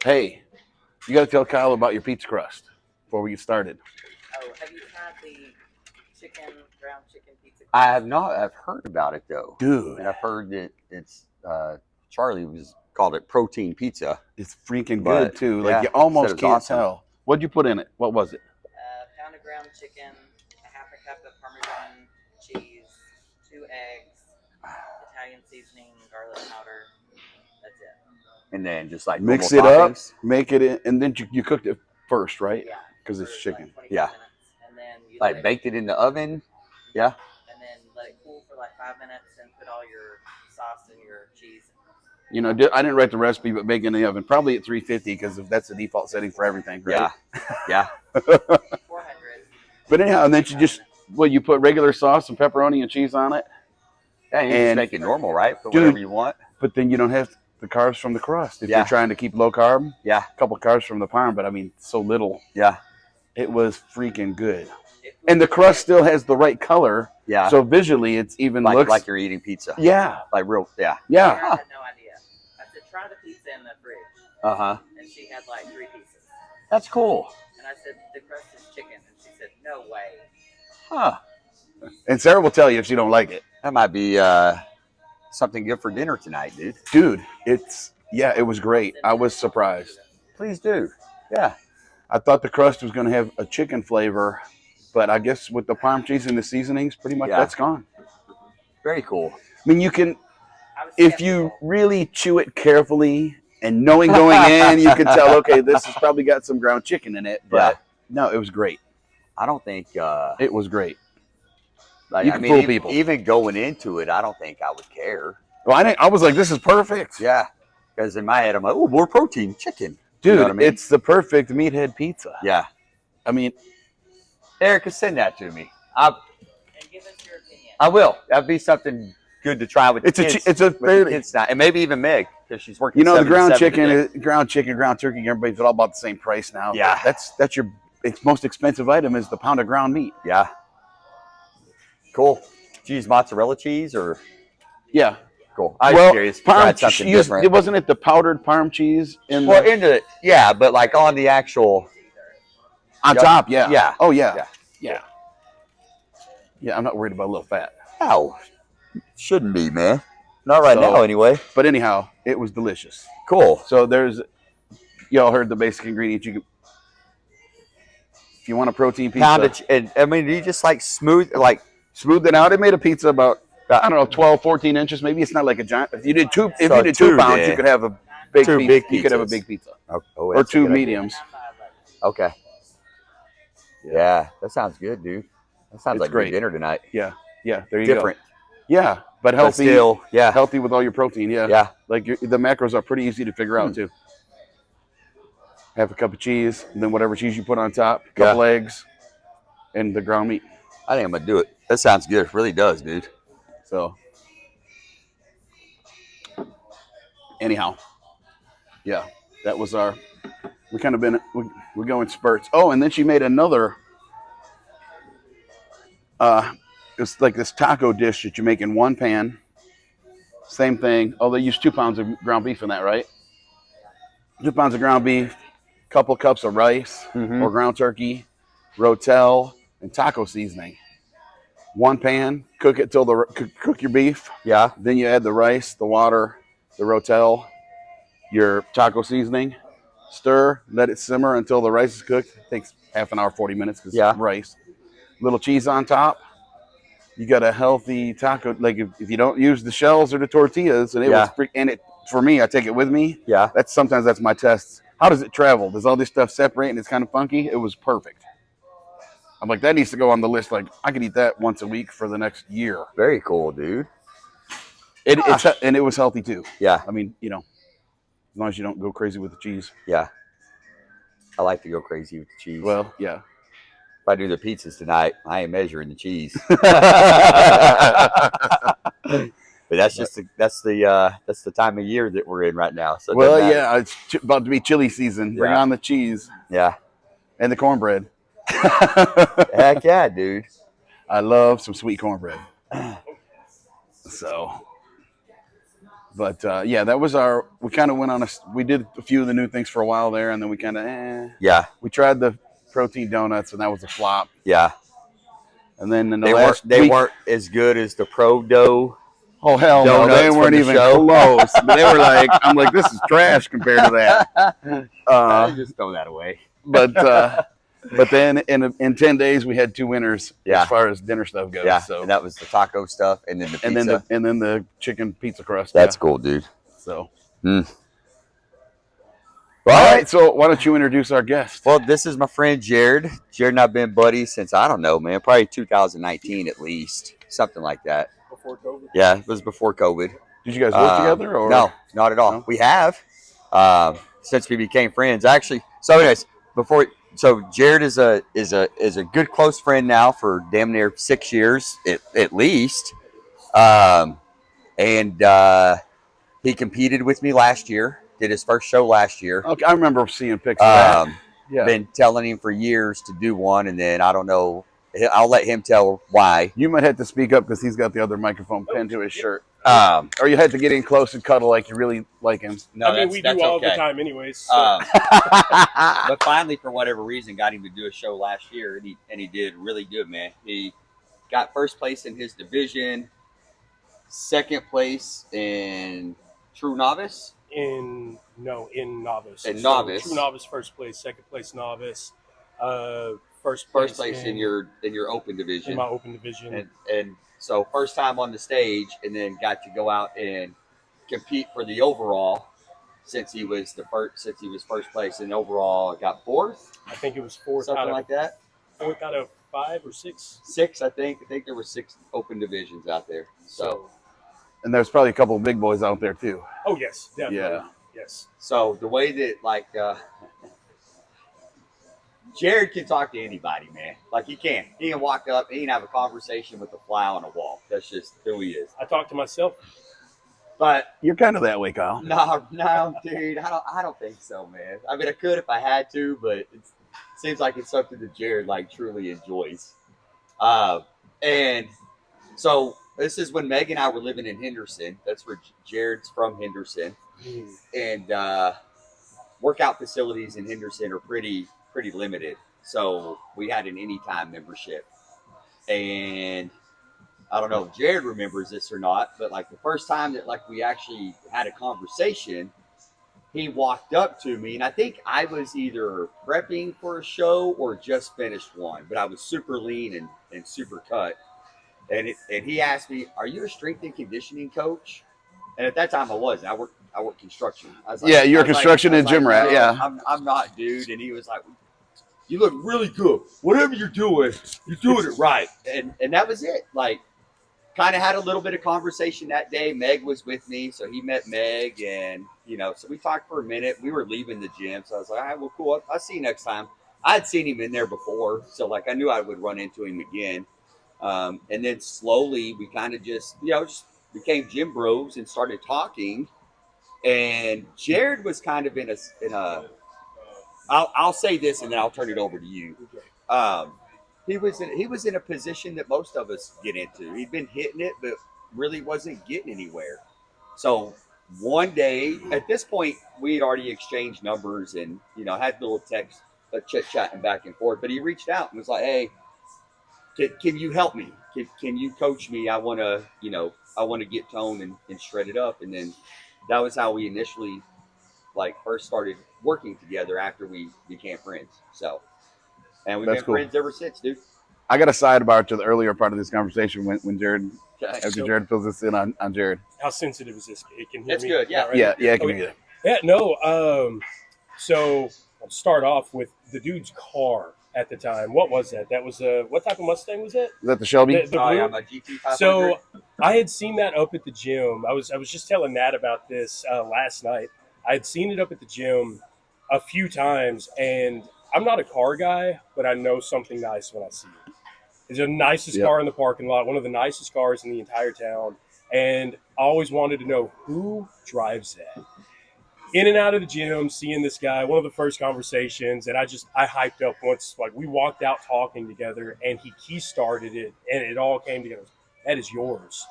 Hey, you got to tell Kyle about your pizza crust before we get started. Oh, have you tried the ground chicken pizza I crust? have not. I've heard about it though, Dude, and I've heard that it's Charlie was called it protein pizza. it's freaking good But too. Like yeah, you he said it almost was can't awesome. tell. What'd you put in it? What was it? A pound of ground chicken, a half a cup of Parmesan cheese, 2 eggs, Italian seasoning, garlic powder. That's it. And then just like Mix normal it up, toppings. make it in, and then you cooked it first, right? Yeah. Because it's for chicken. Like 25 Yeah. minutes, and then you Like baked it in the oven. Yeah. And then let it cool for like 5 minutes, and put all your sauce and your cheese. You know, I didn't write the recipe, but bake in the oven probably at 350 because that's the default setting for everything, right? Yeah. 400. But anyhow, and then you put regular sauce and pepperoni and cheese on it. Yeah. You just And- make it normal, right? Put Dude. whatever you want. But then you don't have the carbs from the crust. If Yeah. you're trying to keep low carb, Yeah. a couple carbs from the parm, but I mean, so little. Yeah. It was freaking good. And the crust still has the right color. Yeah. So visually, it's even looks like you're eating pizza. Yeah. Like real. Yeah. Yeah. Sarah had no idea. I said, try the pizza in the fridge. Uh-huh. And she had like 3 pieces. That's cool. And I said, the crust is chicken. And she said, no way. Huh. And Sarah will tell you if she don't like it. That might be something good for dinner tonight, dude. Dude, it was great. I was surprised. Please do. Yeah. I thought the crust was going to have a chicken flavor, but I guess with the parm cheese and the seasonings, pretty much that's gone. Very cool. I mean, you can, I was if you skeptical. really chew it carefully and knowing going in, you can tell, okay, this has probably got some ground chicken in it. But no, it was great. I don't think It was great. like You I can mean fool even, people. even going into it, I don't think I would care. Well, I was like, this is perfect. Yeah. Because in my head I'm like, oh, more protein, chicken. Dude, You know what I mean? it's the perfect meathead pizza. Yeah. I mean, Erica, send that to me. I And give us your opinion. will. That'd be something good to try with the kids. it's a with the fairly, kids now. And maybe even Meg, because she's working. you know, the 7 to ground 7 chicken, today. ground turkey, everybody's all about the same price now. Yeah. That's your most expensive item is the pound of ground meat. Yeah. Cool. Cheese, mozzarella cheese, or Yeah. cool. I was curious. Tried Parm something cheese, different. wasn't it the powdered parm cheese in Well, into it, yeah, but like on the actual. on Yep. top? Yeah. Yeah. Oh yeah. Yeah. Yeah. Yeah. I'm not worried about a little fat. No, shouldn't be, man. Not right So- now, anyway. But anyhow, it was delicious. Cool. So y'all heard the basic ingredients. If you want a protein pizza, Pound it, and I mean, you just like smooth, like smooth it out. It made a pizza about, I don't know, 12, 14 inches. Maybe it's not like a giant. If you did two two pounds, then. you could have a big Two pizza. big You could have a pizzas. big pizza. or Or two mediums. 9 by 11. Okay. Yeah, that sounds good, dude. That sounds It's like great. good dinner tonight. Yeah. There you Different, go. Yeah. But but healthy. still, yeah, Healthy with all your protein. Yeah. yeah. Like the macros are pretty easy to figure out too. Have a cup of cheese, and then whatever cheese you put on top, couple eggs, and the ground meat. I think I'm gonna do it. That sounds good. It really does, dude. So, anyhow, yeah, that was we kind of we go in spurts. Oh, and then she made another. It's like this taco dish that you make in one pan. Same thing. Oh, they use 2 pounds of ground beef in that, right? 2 pounds of ground beef, couple cups of rice or ground turkey, rotel, and taco seasoning. One pan, cook it till cook your beef. Yeah. Then you add the rice, the water, the rotel, your taco seasoning. Stir, let it simmer until the rice is cooked. It takes half an hour, 40 minutes because Yeah. rice. Little cheese on top. You got a healthy taco. Like if you don't use the shells or the tortillas, and it Yeah. was for me, I take it with me. Yeah. Sometimes that's my test. How does it travel? Does all this stuff separate and it's kind of funky? It was perfect. I'm like, that needs to go on the list. Like I could eat that once a week for the next year. Very cool, dude. And it was healthy too. Yeah. I mean, as long as you don't go crazy with the cheese. Yeah. I like to go crazy with the cheese. Well, yeah. if I do the pizzas tonight, I ain't measuring the cheese. But that's the time of year that we're in right now. So it Well, doesn't matter. yeah, it's about to be chili season. Bring Yeah. on the cheese Yeah. and the cornbread. Heck yeah, dude. I love some sweet cornbread. So, But yeah, that was we kind of went on we did a few of the new things for a while there, and then we kind of, Yeah, we tried the protein donuts, and that was a flop. yeah. And then in the They weren't last they week, weren't as good as the Pro Dough oh hell no, they donuts from weren't the even show. close. They were like, I'm like, this is trash compared to that. I just throw that away. But then in 10 days we had two winners Yeah. as far as dinner stuff goes. Yeah, So and that was the taco stuff, and then the pizza. and then the chicken pizza crust. That's yeah. cool, dude. So. Well, All right, so why don't you introduce our guest? Well, this is my friend Jared. Jared and I've been buddies since, I don't know, man, probably 2019 at least, something like that. Before COVID? Yeah, it was before COVID. Did you guys work together? Or? No, not at all. No? We have since we became friends. Actually, so anyways, Jared is a good close friend now for damn near 6 years at least, and he competed with me last year. Did his first show last year. Okay, I remember seeing pics of that. Yeah. Been telling him for years to do one, and then I don't know. I'll let him tell why. You might have to speak up because he's got the other microphone pinned to his shirt. Or Or you had to get in close and cuddle like you really like him. No, I mean, we do all the time anyways. So. But finally, for whatever reason, got him to do a show last year, and he did really good, man. He got first place in his division, second place in True Novice. In novice. In novice. True novice, first place. Second place, novice. First place in your open division. In my open division. And so first time on the stage, and then got to go out and compete for the overall since he was first place in overall. Got fourth. I think it was fourth. Something like that. Fourth out of 5 or 6. 6, I think. I think there were 6 open divisions out there. So. And there's probably a couple of big boys out there too. Oh yes, definitely. Yeah. Yes. So the way that Jared can talk to anybody, man. Like he can walk up, he can have a conversation with a fly on a wall. That's just who he is. I talk to myself. But you're kind of that way, Kyle. No, dude. I don't think so, man. I mean, I could if I had to, but it seems like it's something that Jared like truly enjoys. And so. This is when Meg and I were living in Henderson. That's where Jared's from, Henderson. And workout facilities in Henderson are pretty limited. So we had an anytime membership. And I don't know if Jared remembers this or not, but like the first time that like we actually had a conversation, he walked up to me, and I think I was either prepping for a show or just finished one, but I was super lean and super cut. And he asked me, "Are you a strength and conditioning coach?" And at that time, I was. I worked construction. I was like, yeah, you're a construction and gym rat. No, yeah, I'm not, dude. And he was like, "You look really good. Whatever you're doing it right." And that was it. Like, kind of had a little bit of conversation that day. Meg was with me, so he met Meg, and so we talked for a minute. We were leaving the gym, so I was like, "All right, well, cool. I'll see you next time." I had seen him in there before, so like I knew I would run into him again. And then slowly we kind of just became gym bros and started talking. And Jared was kind of in a I'll say this and then I'll turn it over to you. He was in a position that most of us get into. He'd been hitting it, but really wasn't getting anywhere. So one day, at this point, we had already exchanged numbers and had little text, chit-chatting back and forth. But he reached out and was like, "Hey, can you help me? Can you coach me? I want to get toned and shred it up." And then that was how we initially first started working together after we became friends. So, and we've been friends ever since, dude. I got a sidebar to the earlier part of this conversation when Jared, after So, Jared fills this in on Jared. How sensitive is this? It can hear That's me? good. Yeah. Right? Yeah, it can Okay. be that. Yeah, no. So I'll start off with the dude's car at the time. What was that? That was what type of Mustang was it? Is that the Shelby? The Oh, yeah, blue? my GT 500. So I had seen that up at the gym. I was just telling Nat about this last night. I had seen it up at the gym a few times, and I'm not a car guy, but I know something nice when I see it. It's the nicest car in the parking lot, one of the nicest cars in the entire town, and I always wanted to know who drives that. In and out of the gym, seeing this guy, one of the first conversations, and I hyped up once, like we walked out talking together, and he started it, and it all came together. That is yours.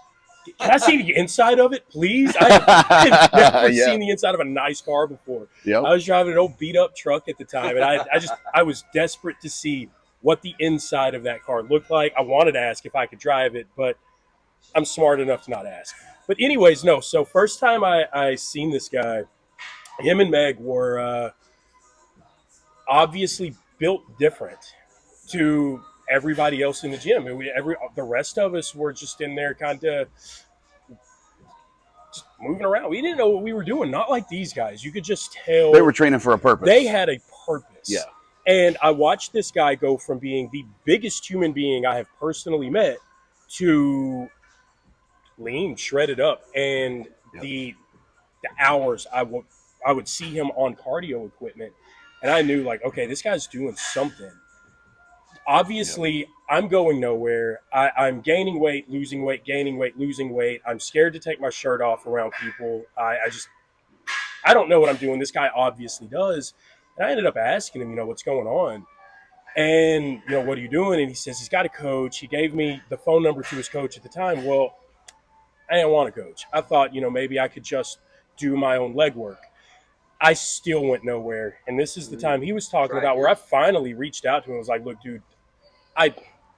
Can I see the inside of it, please? I've never Yeah. seen the inside of a nice car before. Yep. I was driving an old beat up truck at the time, and I was desperate to see what the inside of that car looked like. I wanted to ask if I could drive it, but I'm smart enough to not ask. But anyways, no. So first time I seen this guy, him and Meg were obviously built different to everybody else in the gym. And the rest of us were just in there kind of moving around. We didn't know what we were doing. Not like these guys. You could just tell They were training for a purpose. they had a purpose. Yeah. And I watched this guy go from being the biggest human being I have personally met to lean, shredded up, and Yep. the hours I would see him on cardio equipment, and I knew like, okay, this guy's doing something. Obviously, I'm going nowhere. I'm gaining weight, losing weight, gaining weight, losing weight. I'm scared to take my shirt off around people. I don't know what I'm doing. This guy obviously does. And I ended up asking him, what's going on? And, what are you doing? And he says he's got a coach. He gave me the phone number to his coach at the time. Well, I didn't want a coach. I thought, maybe I could just do my own leg work. I still went nowhere. And this is the time he was talking about where I finally reached out to him and was like, look, dude,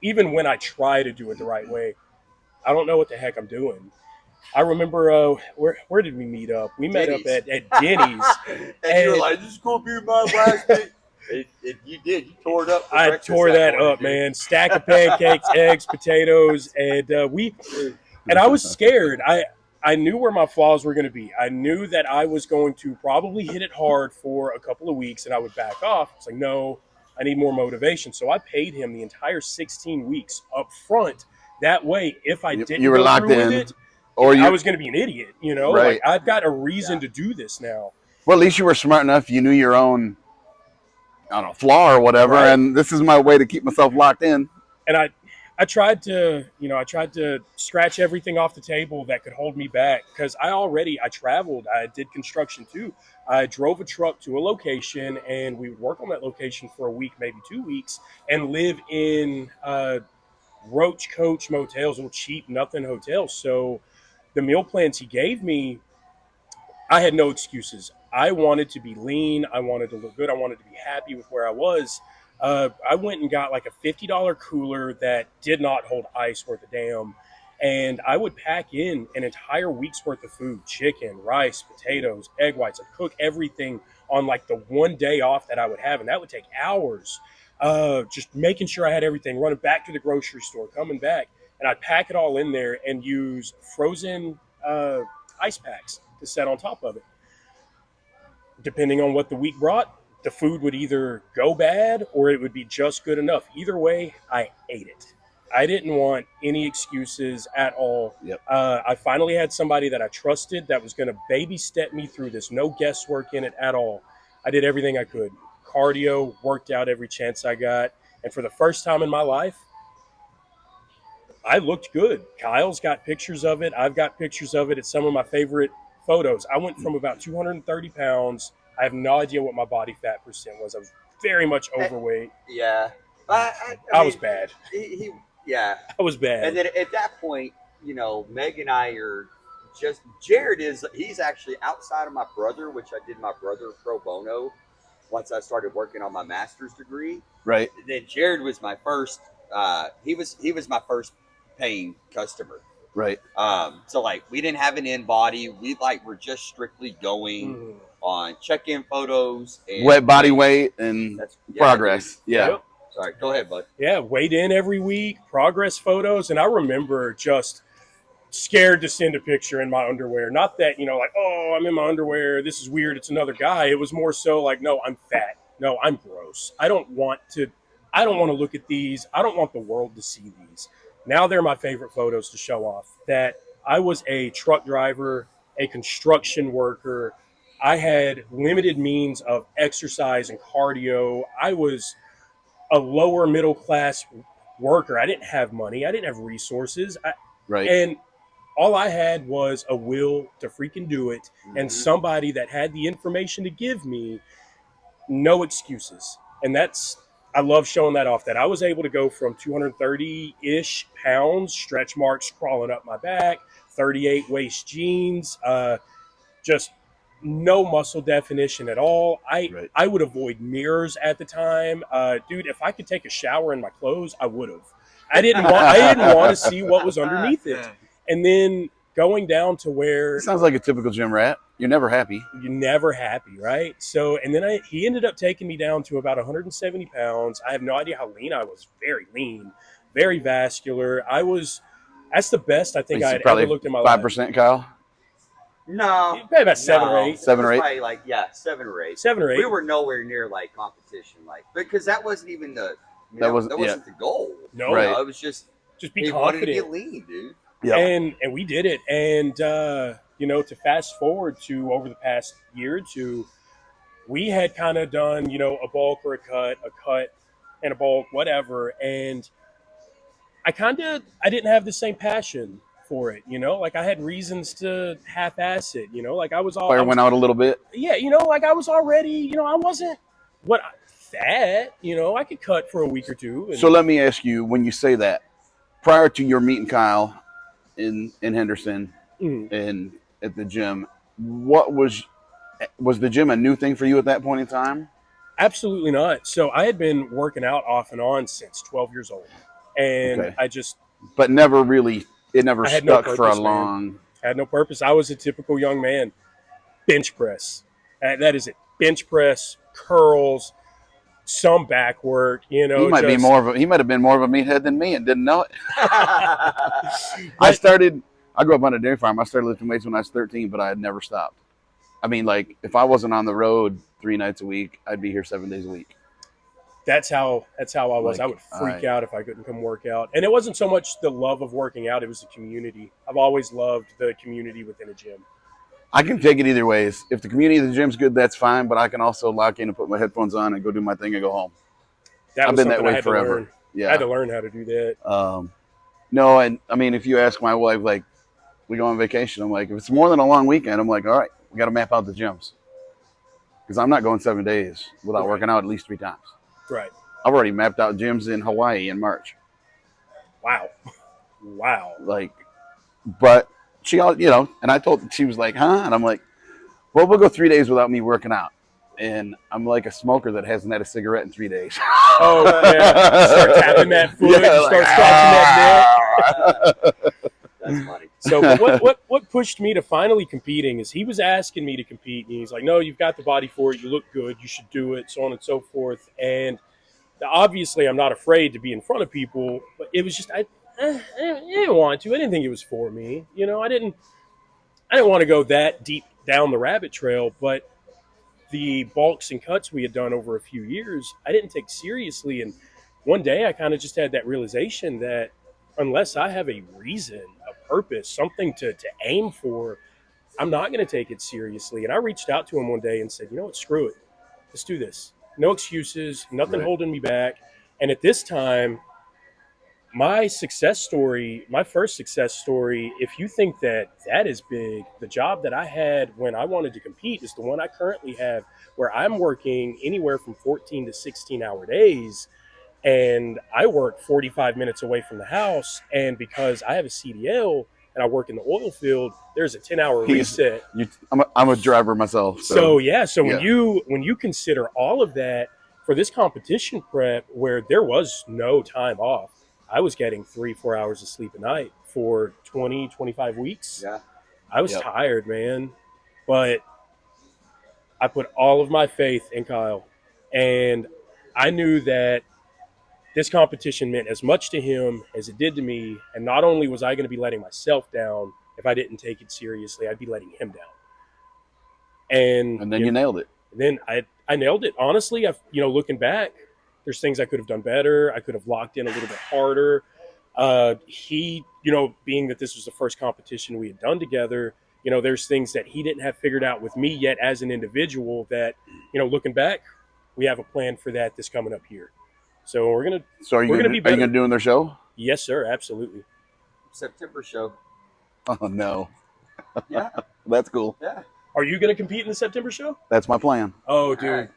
even when I try to do it the right way, I don't know what the heck I'm doing. I remember where did we meet up? We met up at Denny's. and you were like, "This is gonna be my last day." You did. You tore it up. I tore that up, man. Stack of pancakes, eggs, potatoes, and I was scared. I knew where my flaws were going to be. I knew that I was going to probably hit it hard for a couple of weeks, and I would back off. It's like, no, I need more motivation. So I paid him the entire 16 weeks up front. That way, if I didn't You were go locked through in. with it, Or I was going to be an idiot. Right. Like, I've got a reason to do this now. Well, at least you were smart enough. You knew your own, I don't know, flaw or whatever. Right. And this is my way to keep myself locked in. And I tried to, scratch everything off the table that could hold me back because I traveled. I did construction too. I drove a truck to a location and we would work on that location for a week, maybe 2 weeks, and live in roach coach motels, little cheap, nothing hotels. So the meal plans he gave me, I had no excuses. I wanted to be lean. I wanted to look good. I wanted to be happy with where I was. I went and got like a $50 cooler that did not hold ice worth a damn. And I would pack in an entire week's worth of food, chicken, rice, potatoes, egg whites. I'd cook everything on like the one day off that I would have. And that would take hours. Just making sure I had everything, running back to the grocery store, coming back. And I'd pack it all in there and use frozen ice packs to set on top of it. Depending on what the week brought, the food would either go bad or it would be just good enough. Either way, I ate it. I didn't want any excuses at all. Yep. I finally had somebody that I trusted that was going to baby step me through this. No guesswork in it at all. I did everything I could. Cardio, worked out every chance I got. And for the first time in my life, I looked good. Kyle's got pictures of it. I've got pictures of it. It's some of my favorite photos. I went from about 230 pounds. I have no idea what my body fat percent was. I was very much overweight. Yeah. I was mean, bad. Yeah. I was bad. And then at that point, Meg and I are just, Jared he's actually outside of my brother, which I did my brother pro bono once I started working on my master's degree. Right. Then Jared was my first, he was my first paying customer. Right. So like we didn't have an in body. We were just strictly going on check-in photos and Wet body weight and progress. Dude. Yeah. Yep. Sorry, go ahead, bud. Yeah, weighed in every week, progress photos. And I remember just scared to send a picture in my underwear. Not that, like, oh, I'm in my underwear. This is weird. It's another guy. It was more so like, no, I'm fat. No, I'm gross. I don't want to look at these. I don't want the world to see these. Now they're my favorite photos to show off. That I was a truck driver, a construction worker. I had limited means of exercise and cardio. I was a lower middle class worker. I didn't have money. I didn't have resources. Right. And all I had was a will to freaking do it and somebody that had the information to give me. No excuses. And I love showing that off, that I was able to go from 230-ish pounds, stretch marks crawling up my back, 38 waist jeans, just no muscle definition at all. Right. I would avoid mirrors at the time. Dude, if I could take a shower in my clothes, I would have. I didn't want to see what was underneath it. And then going down to where It sounds like a typical gym rat. You're never happy. you're never happy, right? So, and then he ended up taking me down to about 170 pounds. I have no idea how lean I was. Very lean, very vascular. That's the best I think I had ever looked in my life. 5%, Kyle. No, Probably about 7 or no. 8. It 7 or was 8? probably like 7 or 8. 7 or 8. We were nowhere near like competition, like because that wasn't even the That wasn't- the goal. No, You Right. know, it was just just be he wanted to confident. get lean, dude. Yeah. And we did it. And to fast forward to over the past year or two, we had kind of done, a bulk or a cut and a bulk, whatever. And I didn't have the same passion for it, like I had reasons to half-ass it, like I was all Fire went out a little bit. yeah, like I was already, I wasn't fat, I could cut for a week or two. And, So let me ask you, when you say that, prior to your meeting Kyle in Henderson Mhm. and at the gym, what was the gym a new thing for you at that point in time? Absolutely not. So I had been working out off and on since 12 years old. And Okay. I never I had no stuck for a purpose, man. long. had no purpose. I was a typical young man. Bench press. That is it. Bench press, curls, some back work, He might have been more of a meathead than me and didn't know it. I grew up on a dairy farm. I started lifting weights when I was 13, but I had never stopped. I mean, like, if I wasn't on the road 3 nights a week, I'd be here 7 days a week. That's how I was. Like, I would freak out if I couldn't come work out. And it wasn't so much the love of working out, it was the community. I've always loved the community within a gym. I can take it either ways. If the community of the gym's good, that's fine, but I can also lock in and put my headphones on and go do my thing and go home. That I've was been that something I way had to forever. learn. I Yeah. had to learn how to do that. No, and I mean, if you ask my wife, like, we go on vacation, I'm like, if it's more than a long weekend, I'm like, all right, we got to map out the gyms. Because I'm not going 7 days without Right. working out at least 3 times. Right. I've already mapped out gyms in Hawaii in March. Wow. Wow. Like, but she, and she was like, huh? And I'm like, well, we'll go 3 days without me working out. And I'm like a smoker that hasn't had a cigarette in 3 days. Oh, yeah. Start tapping that foot. Yeah, you start like, scratching that neck. That's funny. So what pushed me to finally competing is he was asking me to compete. And he's like, no, you've got the body for it. You look good. You should do it, so on and so forth. And obviously I'm not afraid to be in front of people. But it was just, I didn't want to. I didn't think it was for me. I didn't want to go that deep down the rabbit trail. But the bulks and cuts we had done over a few years, I didn't take seriously. And one day I kind of just had that realization that unless I have a reason, a purpose, something to aim for, I'm not going to take it seriously. And I reached out to him one day and said, you know what, screw it. Let's do this. No excuses, nothing Right. holding me back. And at this time, my first success story, if you think that is big, the job that I had when I wanted to compete is the one I currently have, where I'm working anywhere from 14 to 16-hour days, and I work 45 minutes away from the house. And because I have a CDL and I work in the oil field, there's a 10-hour reset. I'm a driver myself. So Yeah. when you consider all of that for this competition prep, where there was no time off, I was getting 3-4 hours of sleep a night for 20-25 weeks. Yeah. I was Yep. tired, man, but I put all of my faith in Kyle, and I knew that this competition meant as much to him as it did to me. And not only was I going to be letting myself down if I didn't take it seriously, I'd be letting him down. And then you nailed it. then I nailed it. Honestly, looking back, there's things I could have done better. I could have locked in a little bit harder. He, being that this was the first competition we had done together, there's things that he didn't have figured out with me yet as an individual that, looking back, we have a plan for that this coming up here. So we're going to, So are you We're going gonna be to better. do their show? yes, sir, absolutely. September show. Oh no, Yeah. that's cool. Yeah. Are you going to compete in the September show? That's my plan. Oh, dude, Alright.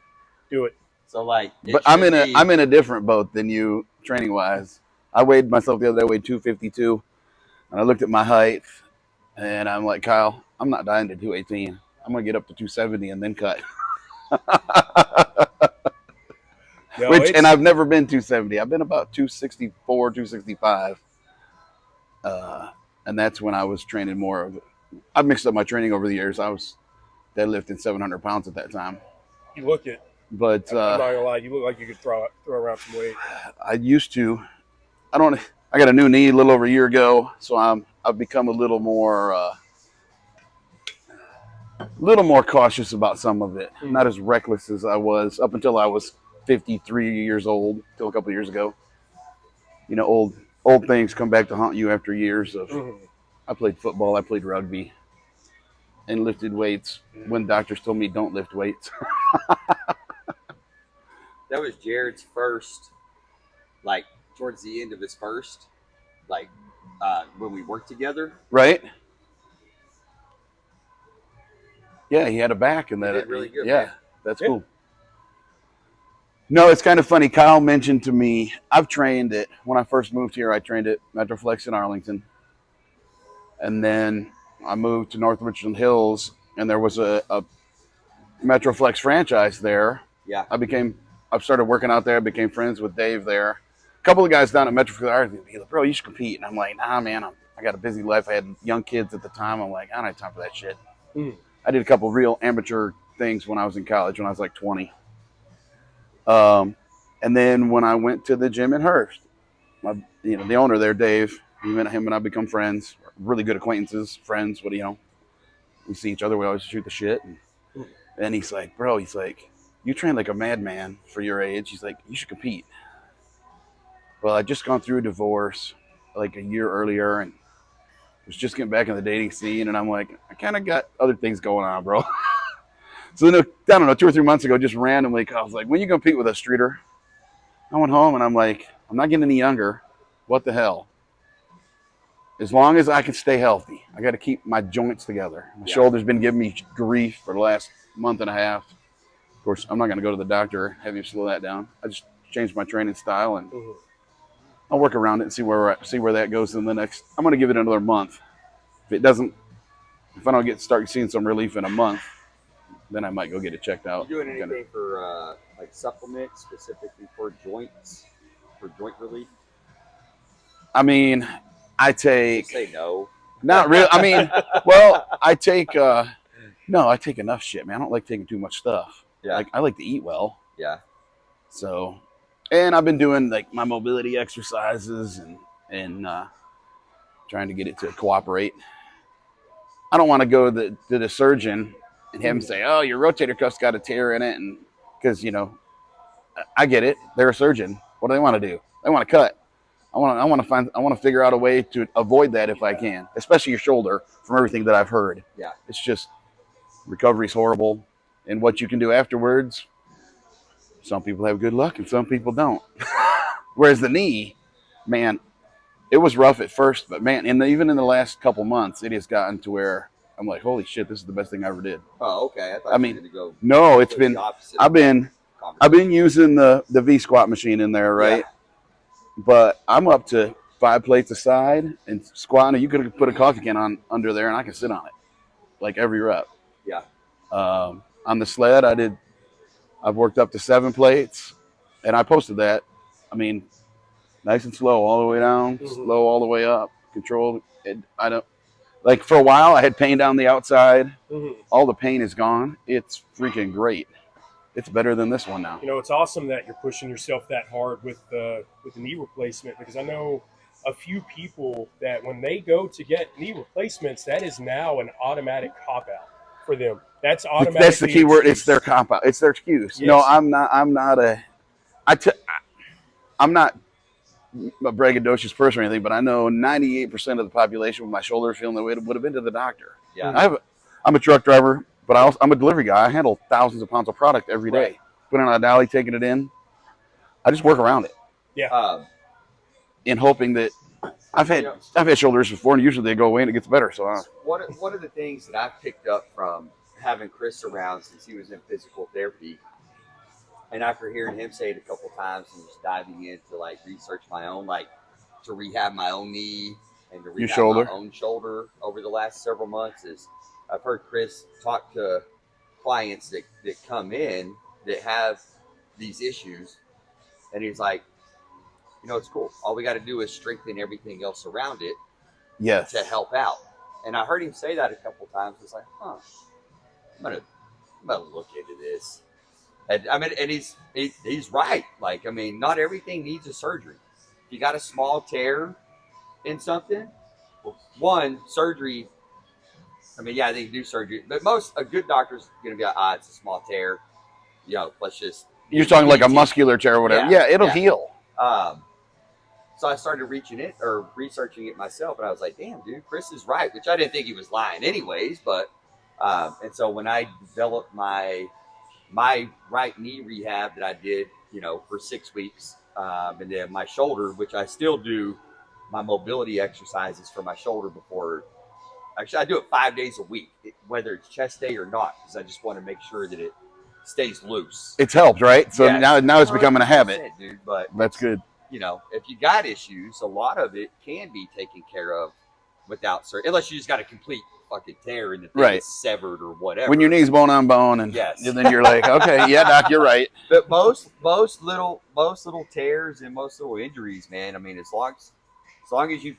do it. So like, But I'm in a different boat than you training wise. I weighed myself the other day. I weighed 252, and I looked at my height, And I'm like, Kyle, I'm not dying to 218. I'm gonna get up to 270 and then cut. No, Which, and it's I've never been 270. I've been about 264, 265. And that's when I was training more of. I've mixed up my training over the years. I was deadlifting 700 pounds at that time. you look it. But I'm not gonna lie, you look like you could throw around some weight. I used to. I don't. I got a new knee a little over a year ago, so I've become a little more cautious about some of it. Not as reckless as I was up until I was 53 years old, till a couple of years ago. You know, old things come back to haunt you after years of. I played football, I played rugby, and lifted weights when doctors told me don't lift weights. That was Jared's first, like towards the end of his first, like when we worked together. Right? Yeah, he had a back and He that. did really good, Yeah, man. that's Yeah. cool. No, it's kind of funny. Kyle mentioned to me, I've trained it. When I first moved here, I trained at Metroflex in Arlington. And then I moved to North Richland Hills, and there was a Metroflex franchise there. Yeah. I started working out there, became friends with Dave there. A couple of guys down at Metroflex are like, bro, you should compete. And I'm like, nah, man, I got a busy life. I had young kids at the time. I'm like, I don't have time for that shit. I did a couple of real amateur things when I was in college, when I was like 20. And then when I went to the gym in Hearst, the owner there, Dave, him and I become friends, really good acquaintances, friends. We see each other. We always shoot the shit. And he's like, bro, you train like a madman for your age. He's like, you should compete. Well, I'd just gone through a divorce like a year earlier and was just getting back in the dating scene. And I'm like, I kind of got other things going on, bro. So then, I don't know, 2 or 3 months ago, just randomly, I was like, when you compete with a streeter? I went home and I'm like, I'm not getting any younger. What the hell? As long as I can stay healthy, I got to keep my joints together. My shoulder's been giving me grief for the last month and a half. Of course, I'm not going to go to the doctor, have him slow that down. I just changed my training style and I'll work around it and see where that goes in the next. I'm going to give it another month. If I don't start seeing some relief in a month, then I might go get it checked out. You doing anything for like supplements specifically for joints, for joint relief? I mean, I take. Say no. Not really. I mean, well, I take. No, I take enough shit, man. I don't like taking too much stuff. Yeah. I like to eat well. Yeah. So, and I've been doing like my mobility exercises and trying to get it to cooperate. I don't want to go to the surgeon and have him say, "Oh, your rotator cuff's got a tear in it," and because I get it. They're a surgeon. What do they want to do? They want to cut. I want to figure out a way to avoid that if I can, especially your shoulder. From everything that I've heard, Yeah. it's just recovery's horrible, and what you can do afterwards. Some people have good luck, and some people don't. Whereas the knee, man, it was rough at first, but man, even in the last couple months, it has gotten to where I'm like, holy shit, this is the best thing I ever did. Oh, okay. I mean, you were gonna go No, it's been. the opposite I've been conversation. using the V squat machine in there, right? Yeah. But I'm up to 5 plates a side and squatting. You could put a coffee can on under there, and I can sit on it, like every rep. Yeah. On the sled, I've worked up to 7 plates, and I posted that. I mean, nice and slow all the way down, slow all the way up, controlled. I don't like for a while. I had pain down the outside. All the pain is gone. It's freaking great. It's better than this one now. It's awesome that you're pushing yourself that hard with the knee replacement, because I know a few people that when they go to get knee replacements, that is now an automatic cop out for them. That's automatic. That's the key word. It's their cop out. It's their excuse. Yes. No, I'm not a braggadocious person or anything, but I know 98% of the population with my shoulders feeling that way would have been to the doctor. Yeah. I'm a truck driver, but I'm a delivery guy. I handle thousands of pounds of product every day. Right. Putting it on a dolly, taking it in. I just work around it in hoping that I've had shoulders before, and usually they go away and it gets better. So One of the things that I've picked up from having Chris around since he was in physical therapy, and after hearing him say it a couple times and just diving into like research my own, like to rehab my own knee and to Your rehab shoulder? my own shoulder over the last several months is I've heard Chris talk to clients that come in that have these issues, and he's like, it's cool. All we got to do is strengthen everything else around it Yes. to help out. And I heard him say that a couple times. It's like, I'm gonna look into this. And I mean, and he's right. Like, I mean, not everything needs a surgery. If you got a small tear in something, well, one surgery. I mean, yeah, they can do surgery, but a good doctor's gonna be like, it's a small tear. Let's just. You're talking like a PT. muscular tear or whatever. Yeah, it'll heal. So I started researching it myself, and I was like, damn, dude, Chris is right, which I didn't think he was lying anyways. But, and so when I developed my right knee rehab that I did, for 6 weeks, and then my shoulder, which I still do my mobility exercises for my shoulder before, actually I do it 5 days a week, whether it's chest day or not, because I just want to make sure that it stays loose. It's helped, right? So Yes, now it's becoming a habit. dude. But That's good. if you got issues, a lot of it can be taken care of without surgery, unless you just got a complete fucking tear and the thing is severed or whatever. When your knee's bone on bone, and Yes. and then you're like, okay, yeah, doc, you're right. But most little tears and most little injuries, man. I mean, as long as you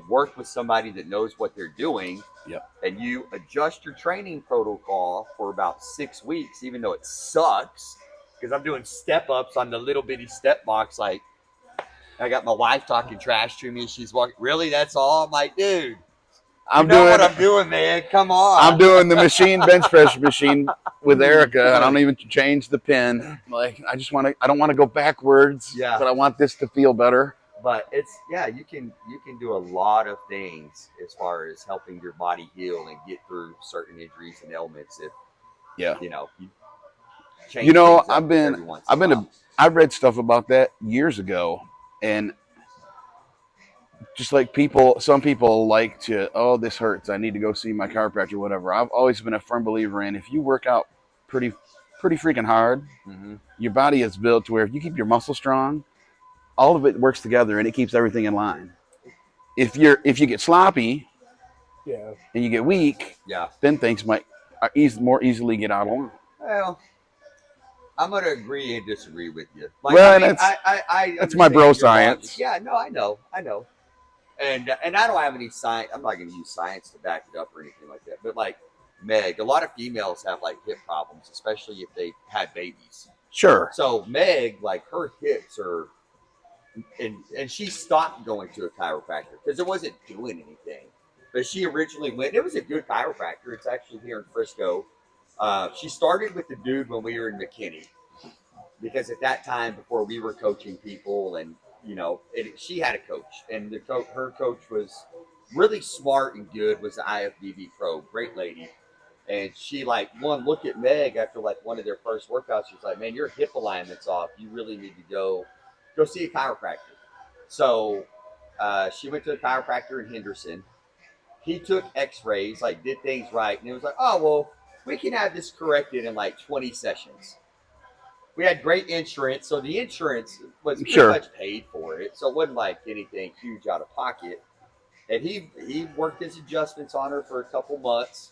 work with somebody that knows what they're doing, Yep. and you adjust your training protocol for about 6 weeks, even though it sucks, because I'm doing step ups on the little bitty step box. Like, I got my wife talking trash to me. She's walking. Really, that's all? I'm like, dude. I'm You know doing what I'm doing, man. Come on. I'm doing the bench press machine with Erica. I don't even change the pin. Like, I don't want to go backwards. Yeah. But I want this to feel better. But you can do a lot of things as far as helping your body heal and get through certain injuries and ailments if Yeah. you change things up every once in a while. I read stuff about that years ago, and just like some people like to, this hurts, I need to go see my chiropractor, whatever. I've always been a firm believer in, if you work out pretty freaking hard, your body is built to where if you keep your muscle strong, all of it works together and it keeps everything in line. If you get sloppy, and you get weak, then things might more easily get out of line. Well, I'm going to agree and disagree with you. Like, Well, I that's my bro understand your science. logic. Yeah, no, I know. And I don't have any science. I'm not going to use science to back it up or anything like that. But like Meg, a lot of females have like hip problems, especially if they had babies. Sure. So Meg, like, her hips are, and she stopped going to a chiropractor because it wasn't doing anything. But she originally went. It was a good chiropractor. It's actually here in Frisco. She started with the dude when we were in McKinney, because at that time, before we were coaching people, and she had a coach, and her coach was really smart and good. Was the IFBB pro, great lady, and she look at Meg after one of their first workouts. She's like, "Man, your hip alignment's off. You really need to go see a chiropractor." So she went to a chiropractor in Henderson. He took X-rays, did things right, and it was like, "Oh well, we can have this corrected in 20 sessions." We had great insurance, so the insurance was pretty much paid for it. So it wasn't anything huge out of pocket. And he worked his adjustments on her for a couple months.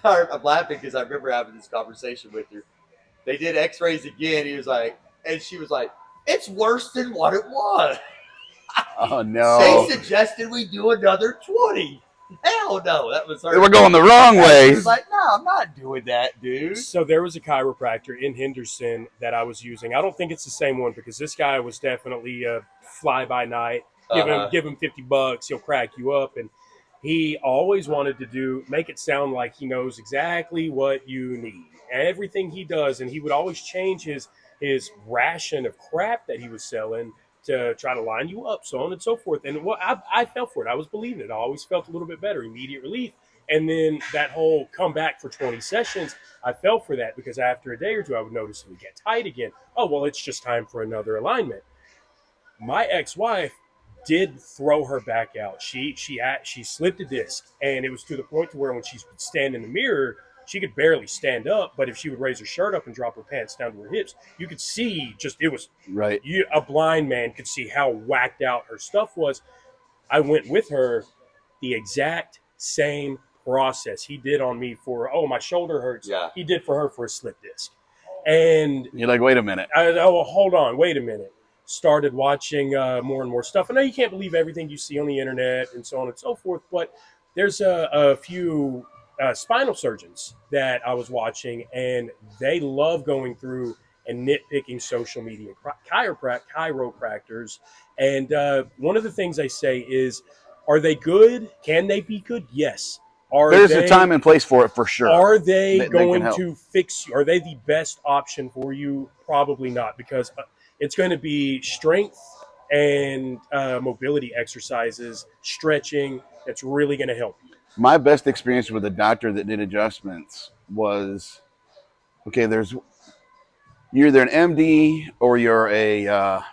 I'm laughing because I remember having this conversation with her. They did X-rays again. And she was like, "It's worse than what it was." Oh no! They suggested we do another 20. Hell no, that was her. We're going the wrong way. She was like, "No, I'm not doing that, dude." So there was a chiropractor in Henderson that I was using. I don't think it's the same one, because this guy was definitely a fly by night. Give him $50, he'll crack you up, and he always wanted to make it sound like he knows exactly what you need, everything he does, and he would always change his ration of crap that he was selling to try to line you up, so on and so forth. And I fell for it. I was believing it. I always felt a little bit better, immediate relief. And then that whole come back for 20 sessions, I fell for that, because after a day or two, I would notice it would get tight again. Oh, well, it's just time for another alignment. My ex-wife did throw her back out. She slipped a disc, and it was to the point to where when she would stand in the mirror, She could barely stand up, but if she would raise her shirt up and drop her pants down to her hips, you could see it was Right. a blind man could see how whacked out her stuff was. I went with her the exact same process he did on me for, oh, my shoulder hurts. Yeah. He did for her for a slip disc. And You're like, wait a minute. hold on, wait a minute. Started watching more and more stuff. I know you can't believe everything you see on the internet and so on and so forth, but there's a few spinal surgeons that I was watching, and they love going through and nitpicking social media chiropractors. And one of the things they say is, are they good? Can they be good? Yes. There's a time and place for it for sure. Are they can going help. to fix you? Are they the best option for you? Probably not, because it's going to be strength and mobility exercises, stretching, that's really going to help you. My best experience with a doctor that did adjustments was, okay, you're either an MD or you're a, I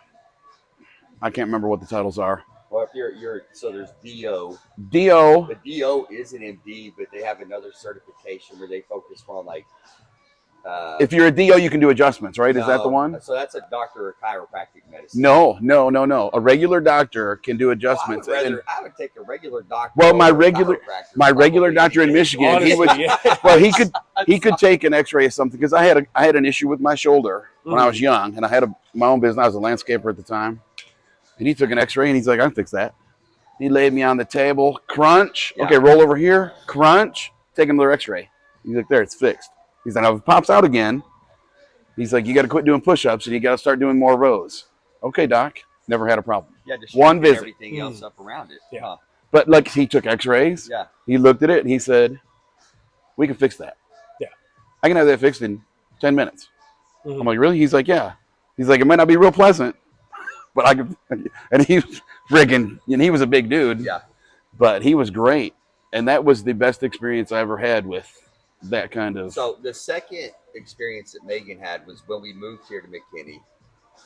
can't remember what the titles are. Well, if you're so there's DO. DO. The DO is an MD, but they have another certification where they focus more on like. If you're a DO, you can do adjustments, right? Is that the one? So that's a doctor of chiropractic medicine. No. A regular doctor can do adjustments. I would take a regular doctor. Well, my regular doctor in Michigan, Honestly, he could take an X-ray or something, because I had an issue with my shoulder when I was young, and I had my own business. I was a landscaper at the time, and he took an X-ray and he's like, "I can fix that." He laid me on the table, crunch. Yeah. Okay, roll over here, crunch. Take another X-ray. He's like, "There, it's fixed." He's like, "Now if it pops out again," he's like, "you got to quit doing push-ups and you got to start doing more rows." Okay, doc. Never had a problem. Yeah, just one visit. Everything else up around it. Yeah. Huh. But like, he took X-rays. Yeah. He looked at it and he said, "We can fix that." Yeah. I can have that fixed in 10 minutes. Mm-hmm. I'm like, "Really?" He's like, "Yeah." He's like, "It might not be real pleasant, but I could." And he was friggin', and he was a big dude. Yeah. But he was great, and that was the best experience I ever had with that kind of. So the second experience that Megan had was when we moved here to McKinney.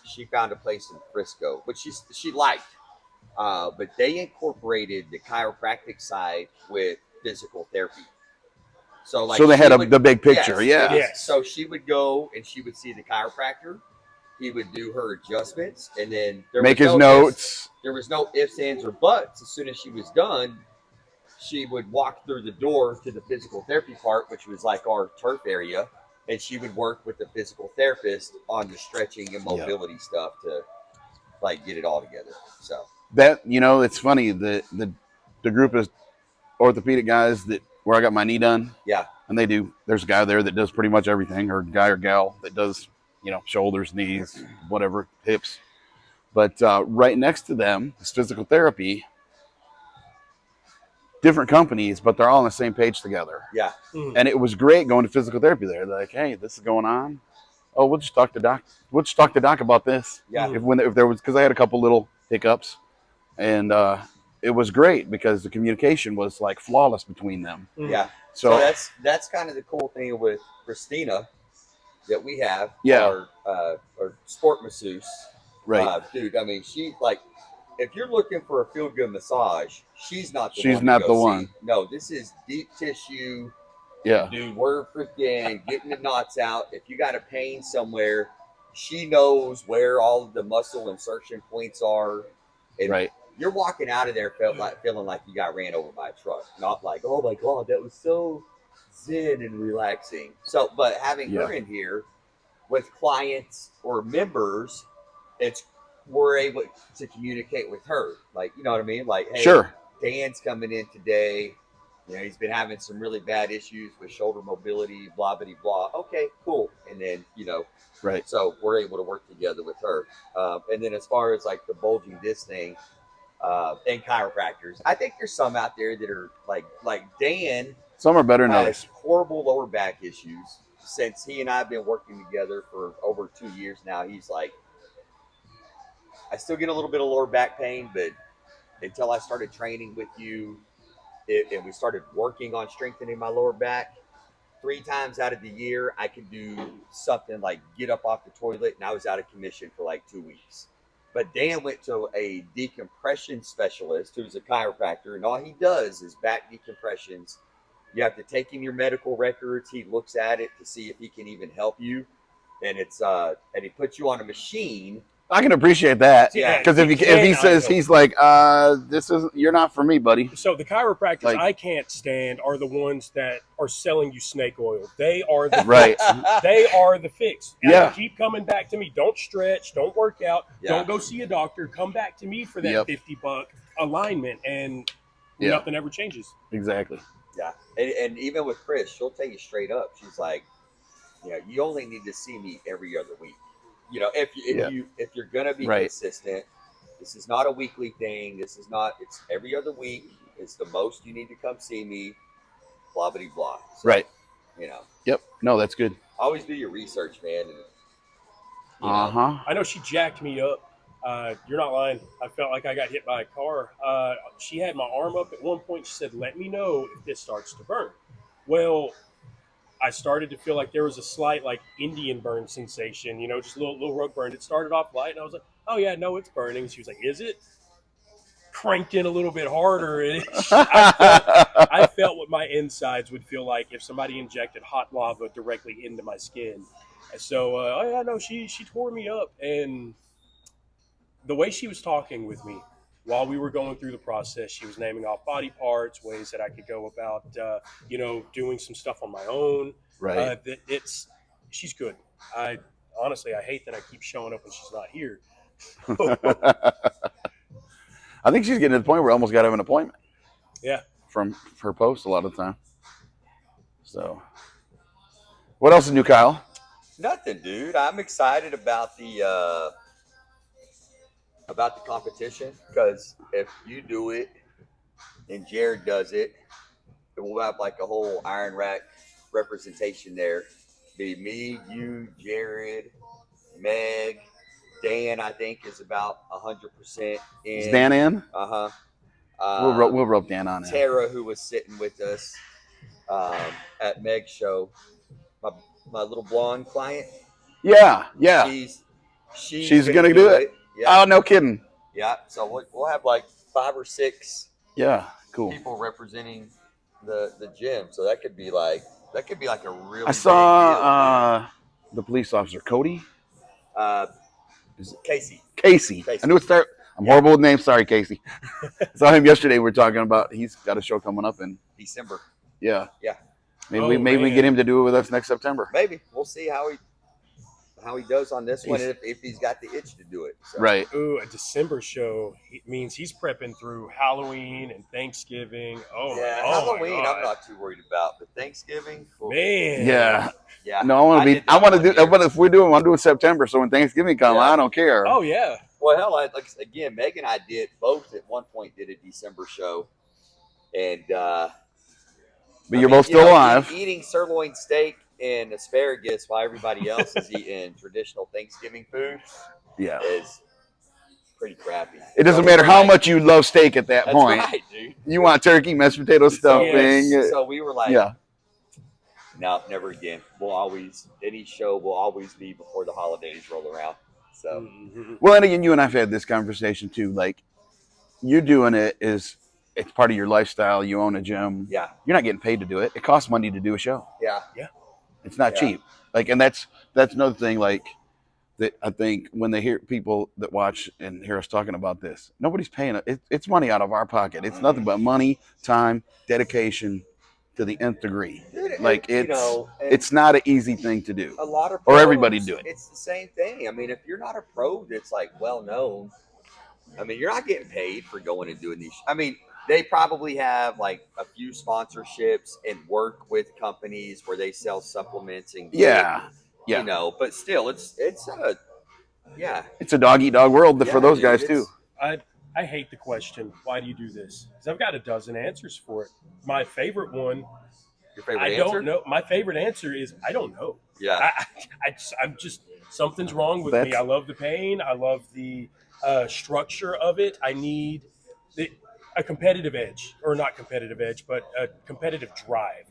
She found a place in Frisco, which she liked, but they incorporated the chiropractic side with physical therapy. So they had the big picture, yes, Yes. So she would go and she would see the chiropractor. He would do her adjustments, and then make his notes. There was no ifs, ands, or buts. As soon as she was done, she would walk through the door to the physical therapy part, which was like our turf area, and she would work with the physical therapist on the stretching and mobility stuff to like get it all together. So that, it's funny, the group of orthopedic guys where I got my knee done. Yeah. And there's a guy there that does pretty much everything, or guy or gal that does, shoulders, knees, whatever, hips. But right next to them is physical therapy. Different companies, but they're all on the same page together. Yeah. Mm-hmm. And it was great going to physical therapy there. They're like, "Hey, this is going on. Oh, we'll just talk to doc. We'll just talk to doc about this." Yeah. If there was, because I had a couple little hiccups, and it was great because the communication was like flawless between them. Yeah. So that's kind of the cool thing with Christina that we have. Yeah. Our sport masseuse. Right. Dude, I mean, she like, if you're looking for a feel good massage, she's not the one. She's not the one. No, this is deep tissue. Yeah. Dude, we're freaking getting the knots out. If you got a pain somewhere, she knows where all of the muscle insertion points are. And right. You're walking out of there feeling like you got ran over by a truck. Not like, "Oh my God, that was so zen and relaxing." So, but having her in here with clients or members, we're able to communicate with her. Like, you know what I mean? Like, "Hey, sure, Dan's coming in today. He's been having some really bad issues with shoulder mobility, blah, blah, blah." Okay, cool. And then, right. So we're able to work together with her. And then as far as like the bulging disc thing, and chiropractors, I think there's some out there that are like Dan. Some are better than others. Horrible lower back issues. Since he and I have been working together for over 2 years now, he's like, "I still get a little bit of lower back pain, but until I started training with you and we started working on strengthening my lower back, 3 times out of the year, I could do something like get up off the toilet, and I was out of commission for like 2 weeks." But Dan went to a decompression specialist who's a chiropractor, and all he does is back decompressions You have to take him your medical records. He looks at it to see if he can even help you, and and he puts you on a machine. I can appreciate that. Yeah. Because if he cannot says, help. he's like, this isn't, you're not for me, buddy. So the chiropractors Like- I can't stand are the ones that are selling you snake oil. They are the Right. They are the fix. And Yeah. keep coming back to me. Don't stretch. Don't work out. Yeah. Don't go see a doctor. Come back to me for that Yep. $50 alignment, and Yeah. nothing ever changes. Exactly. Yeah, and even with Chris, she'll tell you straight up. She's like, you only need to see me every other week. If you're gonna be Right. consistent, this is not a weekly thing. This is not. It's every other week. It's the most you need to come see me. Blah blah blah. So, Right. Always No, that's good. do your research, man. And, I know she jacked me up. You're not lying. I felt like I got hit by a car. She had my arm up at one point. She said, "Let me know if this starts to burn." Well, I started to feel like there was a slight like Indian burn sensation, just a little rug burn. It started off light, and I was like, "Oh yeah, no, it's burning." She was like, "Is it?" Cranked in a little bit harder, and I felt what my insides would feel like if somebody injected hot lava directly into my skin. And so, oh yeah, no, she tore me up, and the way she was talking with me while we were going through the process, she was naming off body parts, ways that I could go about, doing some stuff on my own. Right. She's good. Honestly, I hate that I keep showing up when she's not here. I think she's getting to the point where I almost got to have an appointment. Yeah. From her post a lot of the time. So, what else is new, Kyle? nothing, dude. I'm excited about the competition because if you do it and Jared does it, we'll have like a whole Iron Rack representation there. Be me, you, Jared, Meg, Dan. I think is about 100% in. Is Dan in? Uh-huh. We'll rope Dan on it. Tara, who was sitting with us at Meg's show, my little blonde client. Yeah. She's gonna do it. Yeah. Oh, no kidding. Yeah. So we'll have like 5 or 6 Yeah, cool. people representing the gym. So that could be like a really. I saw the police officer Cody. Casey. Casey. I knew it started. I'm horrible with names. Sorry, Casey. Saw him yesterday. We were talking about he's got a show coming up in December. Yeah. Maybe Oh, we man. get him to do it with us next September. Maybe we'll see how he does on this one if he's got the itch to do it. So. Right. Ooh, a December show means he's prepping through Halloween and Thanksgiving. Yeah, oh my Halloween God. I'm not too worried about, but Thanksgiving, Man. Yeah. yeah. No, I want to do. But if we're doing, I'm doing September. So when Thanksgiving comes, Yeah. I don't care. Oh yeah. Well, hell, again, Meg and I did both at one point did a December show, and but you're both still alive. Eating sirloin steak and asparagus while everybody else is eating traditional Thanksgiving food Yeah. is pretty crappy. It doesn't So matter we're how like, much you love steak at that That's point. right, dude. You want turkey, mashed potato stuffing. So we were like, Yeah. no, never again. Any show will always be before the holidays roll around. So Mhm. Well, and again, you and I've had this conversation too. Like, you doing it's part of your lifestyle. You own a gym. yeah, You're not getting paid to do it. It costs money to do a show. yeah, It's not Yeah. cheap. Like, and that's another thing. Like, that I think when they hear people that watch and hear us talking about this, nobody's paying it. It's money out of our pocket. It's nothing but money, time, dedication to the nth degree. Dude, Like, and, and it's not an easy thing to do. a lot of or pros, everybody do it. It's the same thing. I mean, if you're not a pro that's like well known, I mean, you're not getting paid for going and doing these. I mean, they probably have like a few sponsorships and work with companies where they sell supplements and Yeah. you know, but still, it's a It's a dog eat dog world for Yeah, those dude, guys it's- too. I hate the question, why do you do this? Because I've got a dozen answers for it. My favorite one, Your favorite I answer? don't know. My favorite answer is I don't know. Yeah, I'm just something's wrong with me. That's- I love the pain. I love the structure of it. I need a competitive edge, or not competitive edge, but a competitive drive.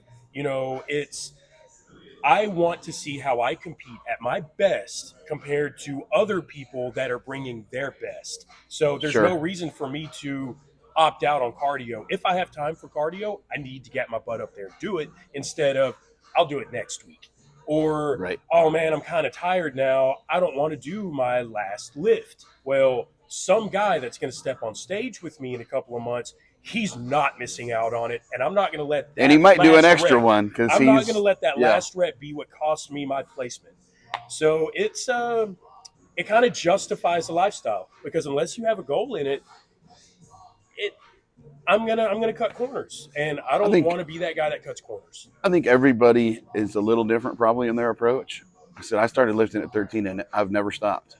I want to see how I compete at my best compared to other people that are bringing their best. So there's Sure. no reason for me to opt out on cardio. If I have time for cardio, I need to get my butt up there and do it instead of I'll do it next week. Or, Right. oh man, I'm kind of tired now. I don't want to do my last lift. Well, some guy that's going to step on stage with me in a couple of months, he's not missing out on it. And I'm not going to let that And he might do an last extra rep- one because I'm not going to let that yeah. last rep be what cost me my placement. So it's it kind of justifies the lifestyle because unless you have a goal in it, I'm gonna cut corners, and I don't think- want to be that guy that cuts corners. I think everybody is a little different probably in their approach. I said I started lifting at 13 and I've never stopped.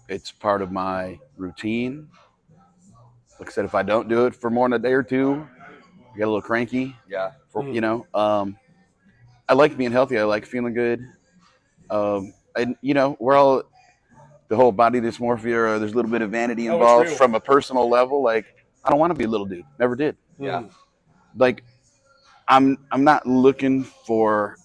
It's part of my routine. Like I said, if I don't do it for more than a day or two, I get a little cranky. Yeah. You know, I like being healthy. I like feeling good. And you know, we're all the whole body dysmorphia. Or there's a little bit of vanity Oh, it's involved real. from a personal level. Like I don't want to be a little dude. Never did. Yeah. Like I'm not looking for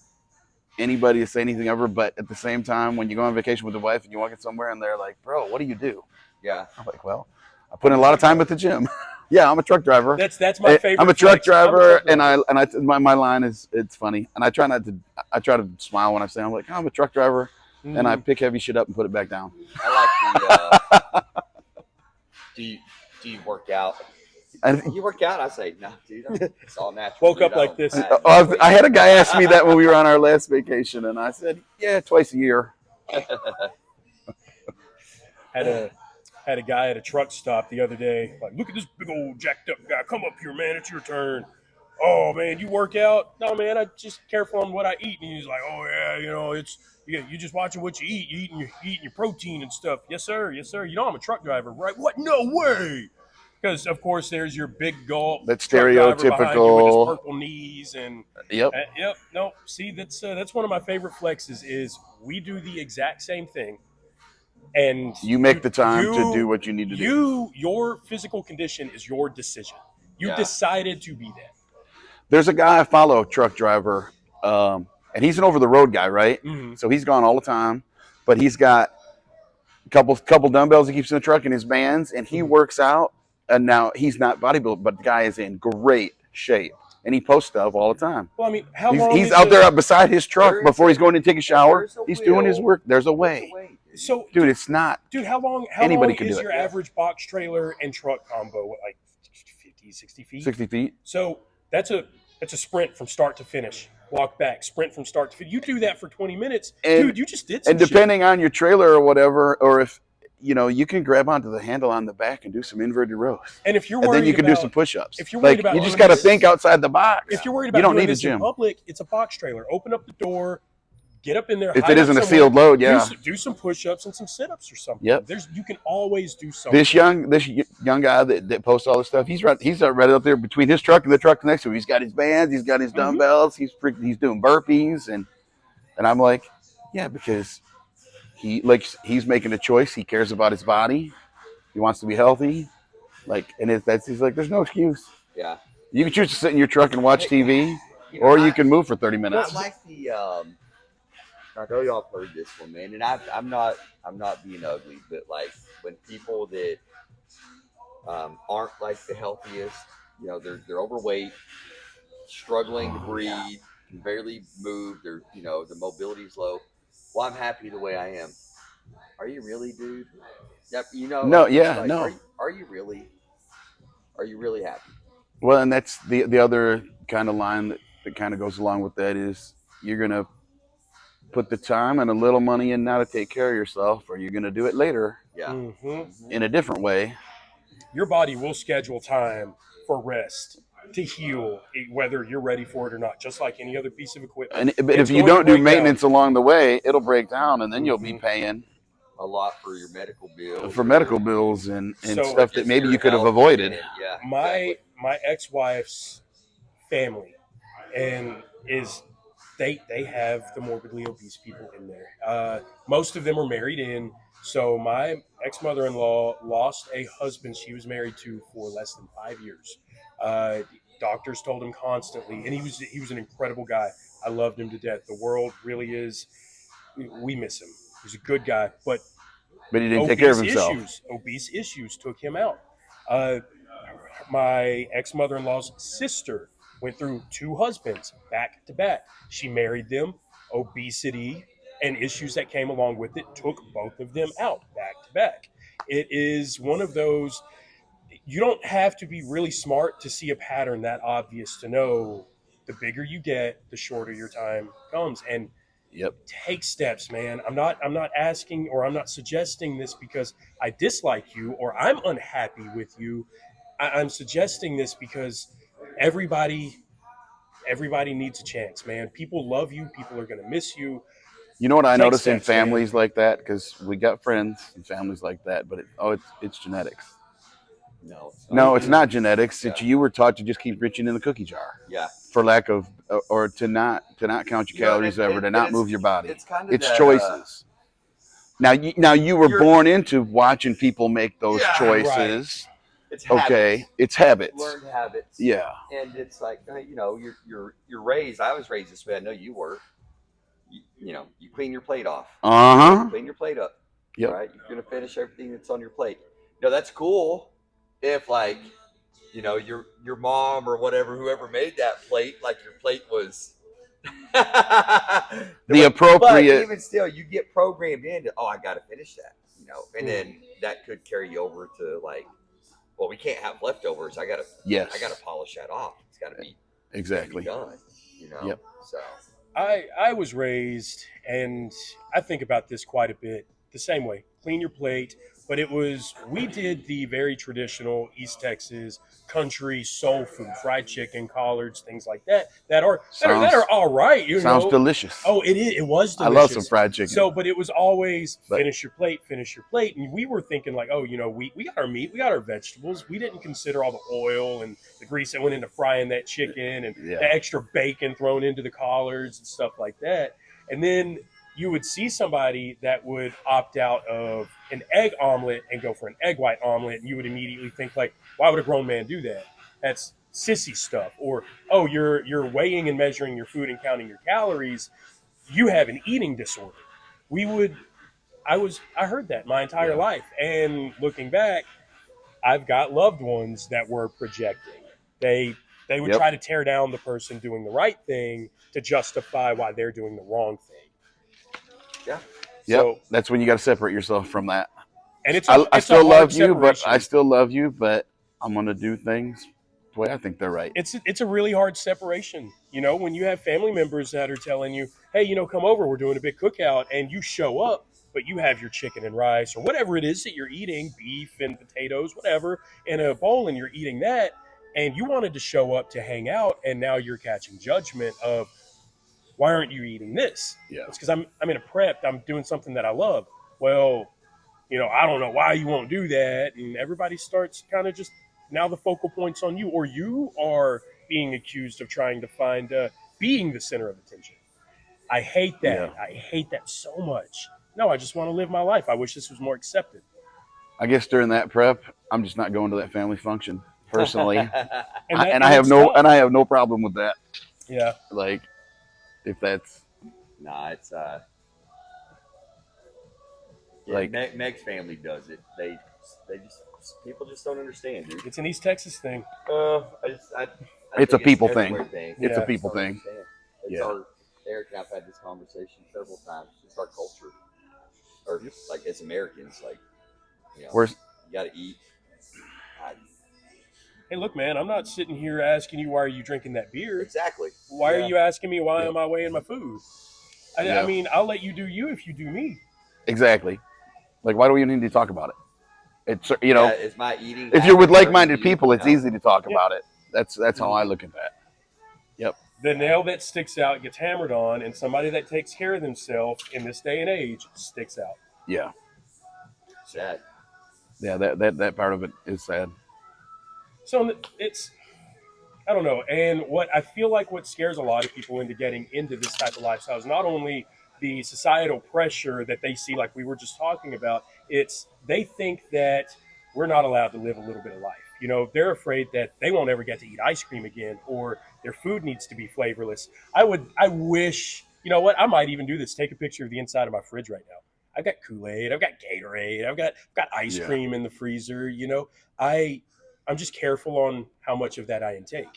anybody to say anything ever, but at the same time, when you go on vacation with the wife and you walk in somewhere and they're like, "Bro, what do you do?" Yeah. I'm like, "Well, I put in a lot of time at the gym." Yeah, I'm a truck driver. That's my favorite. I'm a truck flex. I'm a driver, truck driver. and my line is it's funny, and I try to smile when I say I'm like, I'm a truck driver, and I pick heavy shit up and put it back down. I like the. Do you work out? And You work out? I say no, dude. It's all natural. Woke dude. up like this. I had a guy ask me that when we were on our last vacation, and I said, yeah, twice a year. Had a guy at a truck stop the other day. Like, look at this big old jacked up guy. Come up here, man. It's your turn. Oh man, you work out? No, man. I just careful on what I eat. And he's like, oh yeah, you know, it's you just watching what you eat. You eating your protein and stuff. Yes sir, yes sir. You know I'm a truck driver, right? What? No way. Because of course there's your big gulp. That's truck driver behind you with stereotypical. his purple knees and Yep. yep. No, see that's one of my favorite flexes. Is we do the exact same thing. And You make the time to do what you need to do. Your physical condition is your decision. You Yeah. decided to be that. There's a guy I follow, a truck driver, and he's an over-the-road guy, right? Mm-hmm. So he's gone all the time, but he's got a couple dumbbells he keeps in the truck and his bands, and he works out. And now he's not bodybuilding, but the guy is in great shape, and he posts stuff all the time. Well, I mean, how long He's is out a- there beside his truck There is before a- he's going to take a shower. there's a He's doing his will. work. There's a way. Dude. So, Dude, it's not. dude, how long Anybody can is do it. your average box trailer and truck combo? What, like 50, 60 feet? 60 feet. So that's a sprint from start to finish. Walk back, sprint from start to finish. You do that for 20 minutes, And- dude. You just did some And depending on your trailer or whatever, or if, you can grab onto the handle on the back and do some inverted rows. shit. And if you're And worried then you can about, do some push-ups. if you're worried Like, about you just doing got to this- think outside the box. if you're worried about You don't doing need a this in gym. public, it's a box trailer. Open up the door, get up in there. If hide it up isn't a somewhere, sealed load, yeah. do some push-ups and some sit-ups or something. Yep. You can always do something. This young guy that posts all this stuff, he's right up there between his truck and the truck next to him. He's got his bands, he's got his Mm-hmm. dumbbells, he's doing burpees, and I'm like, yeah, because he's making a choice. He cares about his body. He wants to be healthy. He's like, there's no excuse. Yeah. You can choose to sit in your truck and watch TV, or you can move for 30 I minutes. like the. I know y'all have heard this one, man, and I'm not being ugly, but like when people that aren't like the healthiest, they're overweight, struggling to breathe, can barely move. They're the mobility's low. Well, I'm happy the way I am. Are you really, dude? Yep. No, yeah, like, no. Are you really? Are you really happy? Well, and that's the other kind of line that kind of goes along with that is you're going to put the time and a little money in now to take care of yourself, or you're going to do it later Yeah. Mm-hmm. in a different way. Your body will schedule time for rest to heal, whether you're ready for it or not, just like any other piece of equipment. But It's if you going to don't do break maintenance along the way, it'll break down, and then you'll be Mhm. paying A lot for your medical bills. for medical bills and So- stuff that Just maybe your you could have health, avoided. and- yeah. My ex-wife's family and they have the morbidly obese people in there. Most of them are married in. So my ex-mother-in-law lost a husband she was married to for less than 5 years. Doctors told him constantly, and he was an incredible guy. I loved him to death. The world really is. We miss him. He's a good guy, but But he didn't take care of himself. Obese issues took him out. Uh, my ex mother in law's sister went through two husbands back to back. She married them. Obesity and issues that came along with it took both of them out back to back. It is one of those, you don't have to be really smart to see a pattern that obvious to know the bigger you get, the shorter your time comes. And Yep. take steps, man. I'm not asking or I'm not suggesting this because I dislike you or I'm unhappy with you. I'm suggesting this because everybody everybody needs a chance, man. People love you. People are gonna miss you. You know what I Take notice in steps, man. families like that, because we got friends and families like that, but it's genetics. No, No, it's not genetics. Yeah. It's you were taught to just keep reaching in the cookie jar, Yeah. for lack of, or to not count your You know, calories ever, to not move your body. It's kind of It's that, choices. Now you were You're- born into watching people make those Yeah, choices. It's Okay, habits. it's habits. Learned habits. Yeah, And it's like, you know, you're raised. I was raised this way. I know you were. You know, you clean your plate off. Clean your plate up. Yep. Right. You're gonna finish everything that's on your plate. You know, that's cool. If like, you know, your mom or whatever, whoever made that plate, like your plate was The But appropriate. even still, you get programmed into, oh, I got to finish that, you know, and then that could carry you over to like, well, we can't have leftovers. I gotta Yes, polish that off. It's gotta be exactly. done, you know. Yep. So I was raised, and I think about this quite a bit, the same way. Clean your plate, but we did the very traditional East Texas country soul food, fried chicken, collards, things like that, that are all right, you Sounds know. delicious. Oh, it was I delicious. love some fried chicken. So, but it was always But- finish your plate, and we were thinking like, oh, you know, we got our meat, we got our vegetables. We didn't consider all the oil and the grease that went into frying that chicken and Yeah. the extra bacon thrown into the collards and stuff like that. And then you would see somebody that would opt out of an egg omelet and go for an egg white omelet, and you would immediately think like, why would a grown man do that? That's sissy stuff. Or, oh, you're weighing and measuring your food and counting your calories. You have an eating disorder. I heard that my entire Yeah. life, and looking back, I've got loved ones that were projecting. They would Yep. try to tear down the person doing the right thing to justify why they're doing the wrong thing. yeah, Yep. So, That's when you got to separate yourself from that. and it's I a still hard love you, but separation. I still love you, but I'm gonna do things the way I think they're right. It's a really hard separation. You know, when you have family members that are telling you, "Hey, you know, come over. We're doing a big cookout," and you show up, but you have your chicken and rice or whatever it is that you're eating, beef and potatoes, whatever, in a bowl, and you're eating that, and you wanted to show up to hang out, and now you're catching judgment of, why aren't you eating this? Yeah. It's because I'm in a prep. I'm doing something that I love. Well, you know, I don't know why you won't do that, and everybody starts kind of just, now the focal point's on you, or you are being accused of trying to find being the center of attention. I hate that. Yeah. I hate that so much. No, I just want to live my life. I wish this was more accepted. I guess during that prep, I'm just not going to that family function personally, and And I have it's no tough. problem with that. Yeah. Like, if that's nah, it's Like- Meg's family does it. They just people just don't understand, dude. It's an East Texas thing. I It's a think people an thing. everywhere thing. It's Yeah. a people Just don't thing. understand. It's Yeah. our Eric and I've had this conversation several times. It's just our culture, or like as Americans, like, you know, Where's you got to eat. Hey, look, man, I'm not sitting here asking you, why are you drinking that beer? Exactly. Why Yeah. are you asking me, why Yeah. am I weighing my food? I Yeah. mean, I'll let you do you if you do me. exactly? Like, why do we need to talk about it? It's, you know, Yeah, is my eating? if you're with habit like-minded hurting you? people, it's No. easy to talk Yeah. about it. That's how I look at that. The nail that sticks out gets hammered on, and somebody that takes care of themselves in this day and age sticks out. Yeah, Sad. yeah. That part of it is sad. So it's, I don't know. And what I feel like what scares a lot of people into getting into this type of lifestyle is not only the societal pressure that they see, like we were just talking about, it's they think that we're not allowed to live a little bit of life. You know, they're afraid that they won't ever get to eat ice cream again, or their food needs to be flavorless. I wish, you know what, I might even do this. Take a picture of the inside of my fridge right now. I've got Kool-Aid, I've got Gatorade, I've got ice Yeah. cream in the freezer. You know, I I'm just careful on how much of that I intake.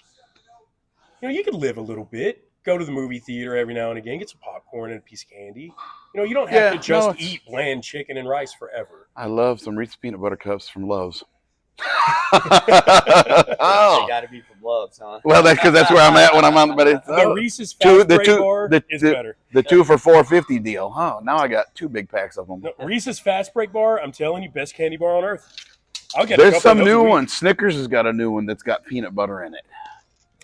You can live a little bit, go to the movie theater every now and again, get some popcorn and a piece of candy. You don't have Yeah, to just no, it's- eat bland chicken and rice forever. I love some Reese's peanut butter cups from Love's. They Oh, got to be from Love's, huh? well, because that's where I'm at when I'm on. But it's The Reese's two- Fast the Break two- Bar the- is the- better. the 2 for $4.50 deal. Oh, now I got 2 big packs of them. No, Reese's Fast Break Bar, I'm telling you, best candy bar on earth. I'll get a There's couple some of those new a week. ones. Snickers has got a new one that's got peanut butter in it.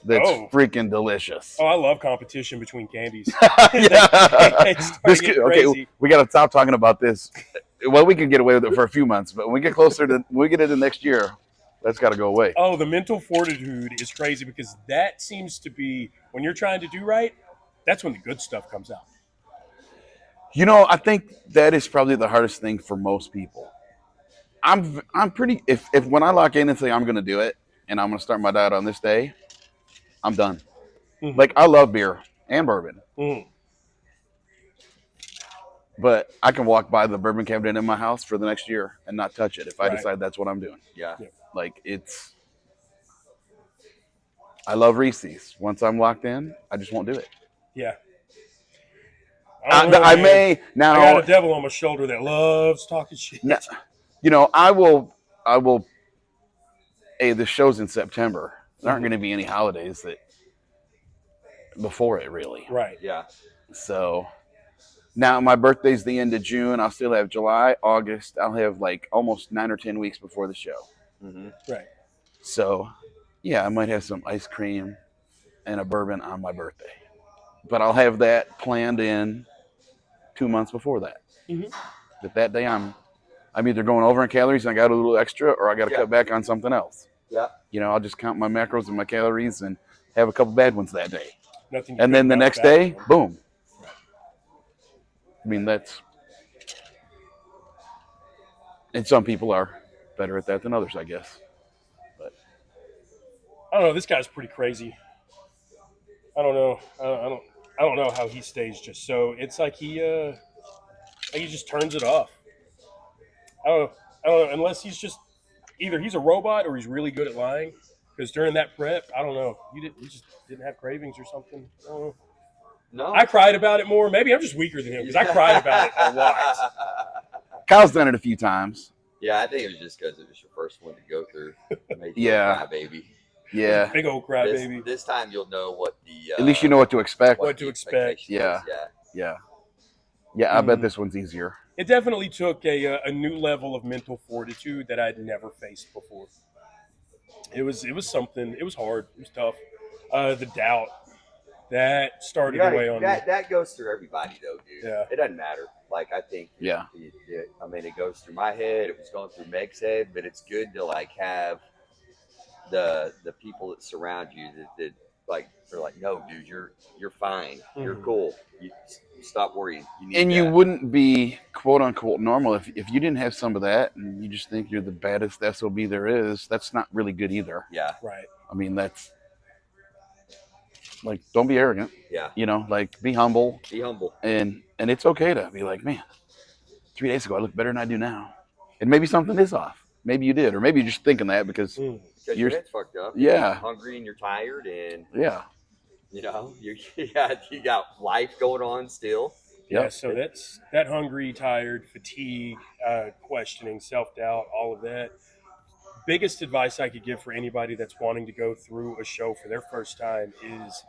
That's Oh. freaking delicious. Oh, I love competition between candies. Yeah. They start This getting okay, crazy. we got to stop talking about this. Well, we can get away with it for a few months, but when we get closer to, when we get into next year, that's got to go away. Oh, the mental fortitude is crazy because that seems to be when you're trying to do right. That's when the good stuff comes out. I think that is probably the hardest thing for most people. I'm pretty if when I lock in and say I'm going to do it and I'm going to start my diet on this day, I'm done. Mhm. Like I love beer and bourbon, Mm. but I can walk by the bourbon cabinet in my house for the next year and not touch it if I Right. decide that's what I'm doing. Yeah. Like I love Reese's. Once I'm locked in, I just won't do it. Yeah. don't know, I man. may I now. got a devil on my shoulder that loves talking shit. No, I will. Hey, the show's in September. There aren't going to be any holidays that before it, really. Right. Yeah. So now my birthday's the end of June. I'll still have July, August. I'll have like almost 9 or 10 weeks before the show. Mm-hmm. Right. So, yeah, I might have some ice cream and a bourbon on my birthday, but I'll have that planned in 2 months before that. Mhm. That day I'm either going over in calories and I got a little extra, or I got to Yeah. cut back on something else. Yeah. I'll just count my macros and my calories and have a couple bad ones that day, Nothing. and good then the about next that. day, boom. I mean, and some people are better at that than others, I guess. I don't know. This guy's pretty crazy. I don't know. I don't know how he stays just so. It's like he just turns it off. I don't know. Unless he's just either he's a robot or he's really good at lying. Because during that prep, I don't know. You just didn't have cravings or something. I don't know. No. I cried about it more. Maybe I'm just weaker than him because I cried about it a lot. Kyle's done it a few times. Yeah, I think it was just because it was your first one to go through. Made you Yeah. cry, baby. Yeah, Big old cry, baby. This time you'll know what the. at least you know what to expect. What to the expect. expectation Yeah. is, Yeah. Yeah. I bet Mhm. this one's easier. It definitely took a new level of mental fortitude that I'd never faced before. It was something. It was hard. It was tough. The doubt that started to weigh on me. That goes through everybody though, dude. Yeah. It doesn't matter. Like I think. Yeah. It goes through my head. It was going through Meg's head, but it's good to like have the people that surround you that like they're like, no, dude, you're fine. You're Mhm. cool. You stop worrying. You need And you that. wouldn't be quote unquote normal if you didn't have some of that and you just think you're the baddest SOB there is. That's not really good either. Yeah. Right. I mean, that's like, don't be arrogant, Yeah. like be humble, Be humble. and it's okay to be like, man, 3 days ago I look better than I do now. And maybe something is off. Maybe you did, or maybe you're just thinking that because, Mm. Because your You're- head's fucked up. yeah. You're hungry and you're tired and yeah. you got life going on still. Yeah. Yep. So that's that hungry, tired, fatigue, questioning, self doubt, all of that. Biggest advice I could give for anybody that's wanting to go through a show for their first time is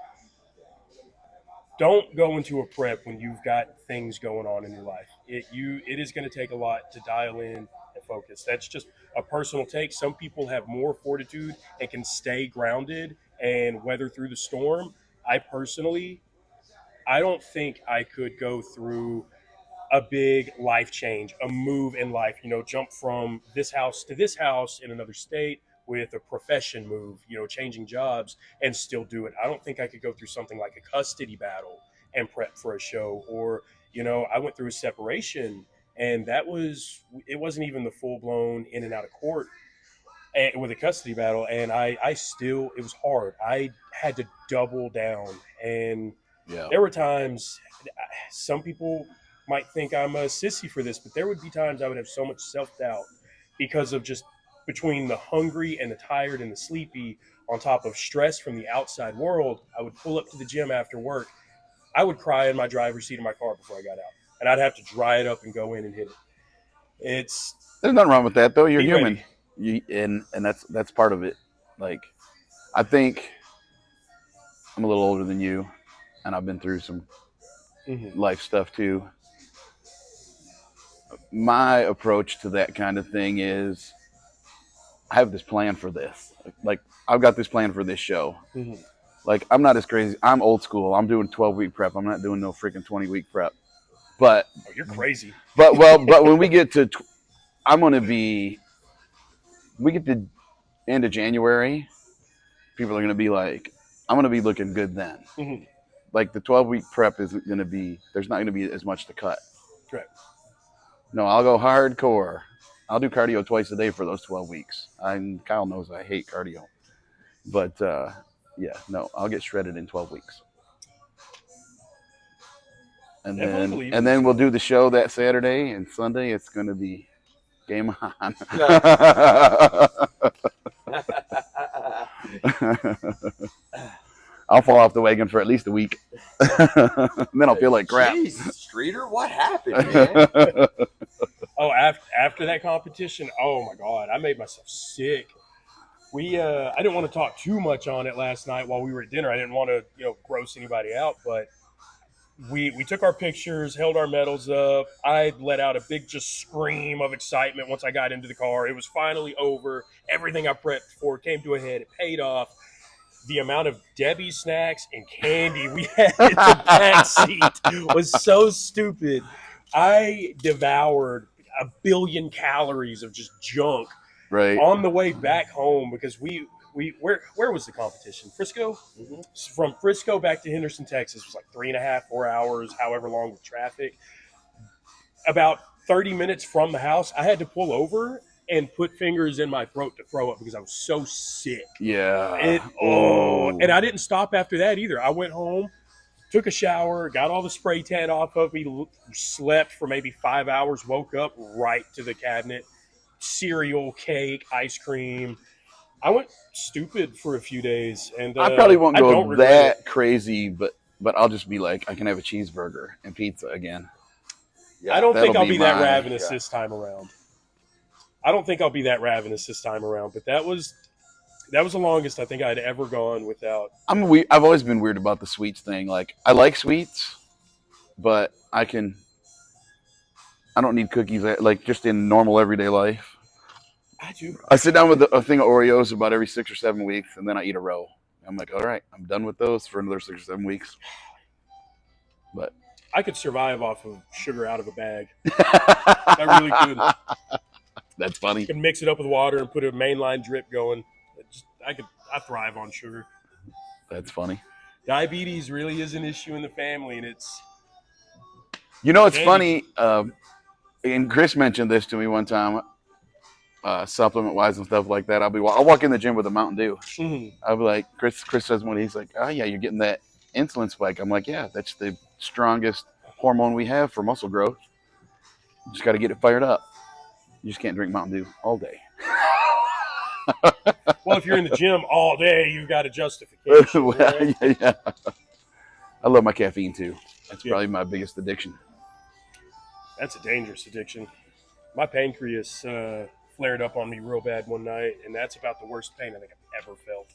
don't go into a prep when you've got things going on in your life. It is going to take a lot to dial in and focus. That's just a personal take. Some people have more fortitude and can stay grounded and weather through the storm. I don't think I could go through a big life change, a move in life, jump from this house to this house in another state with a profession move, changing jobs and still do it. I don't think I could go through something like a custody battle and prep for a show, or, I went through a separation and it wasn't even the full blown in and out of court with a custody battle. And it was hard. I had to double down. And Yeah. there were times, some people might think I'm a sissy for this, but there would be times I would have so much self-doubt because of just between the hungry and the tired and the sleepy, on top of stress from the outside world, I would pull up to the gym after work. I would cry in my driver's seat of my car before I got out, and I'd have to dry it up and go in and hit it. It's There's nothing wrong with that though. You're Be human. ready. And that's part of it. Like, I think I'm a little older than you, and I've been through some life stuff too. My approach to that kind of thing is, I have this plan for this. Like, I've got this plan for this show. Mhm. Like, I'm not as crazy. I'm old school. I'm doing 12-week prep. I'm not doing no freaking 20-week prep. But Oh, you're crazy. but when we get to, I'm gonna be. We get to end of January, people are gonna be like, I'm gonna be looking good then. Mhm. Like, the 12-week prep isn't gonna be. There's not gonna be as much to cut. Correct. No, I'll go hardcore. I'll do cardio twice a day for those 12 weeks. Kyle knows I hate cardio, but yeah, no, I'll get shredded in 12 weeks. And Definitely believe then it. then we'll do the show that Saturday, and Sunday it's gonna be game on. I'll fall off the wagon for at least a week. And then I'll feel like crap. Jeez, Streeter, what happened, man? Oh, after that competition, oh my God, I made myself sick. I didn't want to talk too much on it last night while we were at dinner. I didn't want to, gross anybody out, but we took our pictures, held our medals up. I let out a big just scream of excitement once I got into the car. It was finally over. Everything I prepped for came to a head. It paid off. The amount of Debbie snacks and candy we had in the back seat was so stupid. I devoured 1 billion calories of just junk Right. on the way back home because where was the competition? Frisco? Mhm. From Frisco back to Henderson, Texas was like 3.5, 4 hours, however long with traffic. About 30 minutes from the house, I had to pull over and put fingers in my throat to throw up because I was so sick. Yeah. And I didn't stop after that either. I went home, took a shower, got all the spray tan off of me, slept for maybe 5 hours, woke up right to the cabinet, cereal, cake, ice cream. I went stupid for a few days, and I probably won't I don't go regret that it. crazy, but I'll just be like, I can have a cheeseburger and pizza again. Yeah. I don't think that'll I'll be be that my- ravenous yeah. this time around. But that was the longest I think I'd ever gone without. I've always been weird about the sweets thing. Like, I like sweets, but I don't need cookies like just in normal everyday life. I do. I sit down with a thing of Oreos about every 6 or 7 weeks, and then I eat a row. I'm like, all right, I'm done with those for another 6 or 7 weeks. But I could survive off of sugar out of a bag. I really could. that's funny. I could mix it up with water and put a mainline drip going. I thrive on sugar. That's funny. Diabetes really is an issue in the family, and it's You know, it's Candy. funny. And Chris mentioned this to me one time, supplement wise and stuff like that. I'll walk in the gym with a Mountain Dew. I'll be like, Chris says one, he's like, oh yeah, you're getting that insulin spike. I'm like, yeah, that's the strongest hormone we have for muscle growth. You just got to get it fired up. You just can't drink Mountain Dew all day. well, if you're in the gym all day, you've got a justification. Well, Right? yeah. I love my caffeine too. That's Yeah. probably my biggest addiction. That's a dangerous addiction. My pancreas flared up on me real bad one night, and that's about the worst pain I think I've ever felt.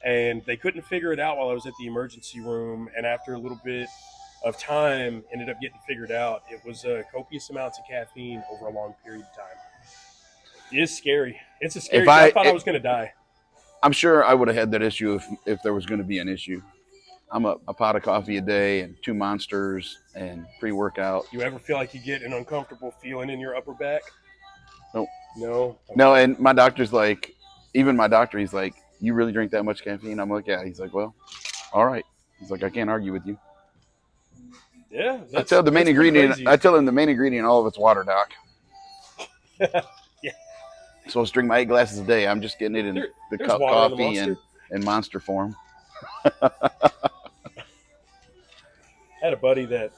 And they couldn't figure it out while I was at the emergency room, and after a little bit of time, ended up getting figured out. It was copious amounts of caffeine over a long period of time. It is scary. It's a scary. I thought I was going to die. I'm sure I would have had that issue if there was going to be an issue. I'm a pot of coffee a day and 2 Monsters and pre-workout. You ever feel like you get an uncomfortable feeling in your upper back? Nope. No? No, and my doctor's like, even my doctor, he's like, you really drink that much caffeine? I'm like, yeah. He's like, well, all right. He's like, I can't argue with you. Yeah. I tell the main that's pretty ingredient. crazy. I tell him the main ingredient in all of it's water, doc. Yeah. I'm supposed to drink my 8 glasses a day. I'm just getting it in the There's cup water in the coffee Monster. and Monster form. I had a buddy that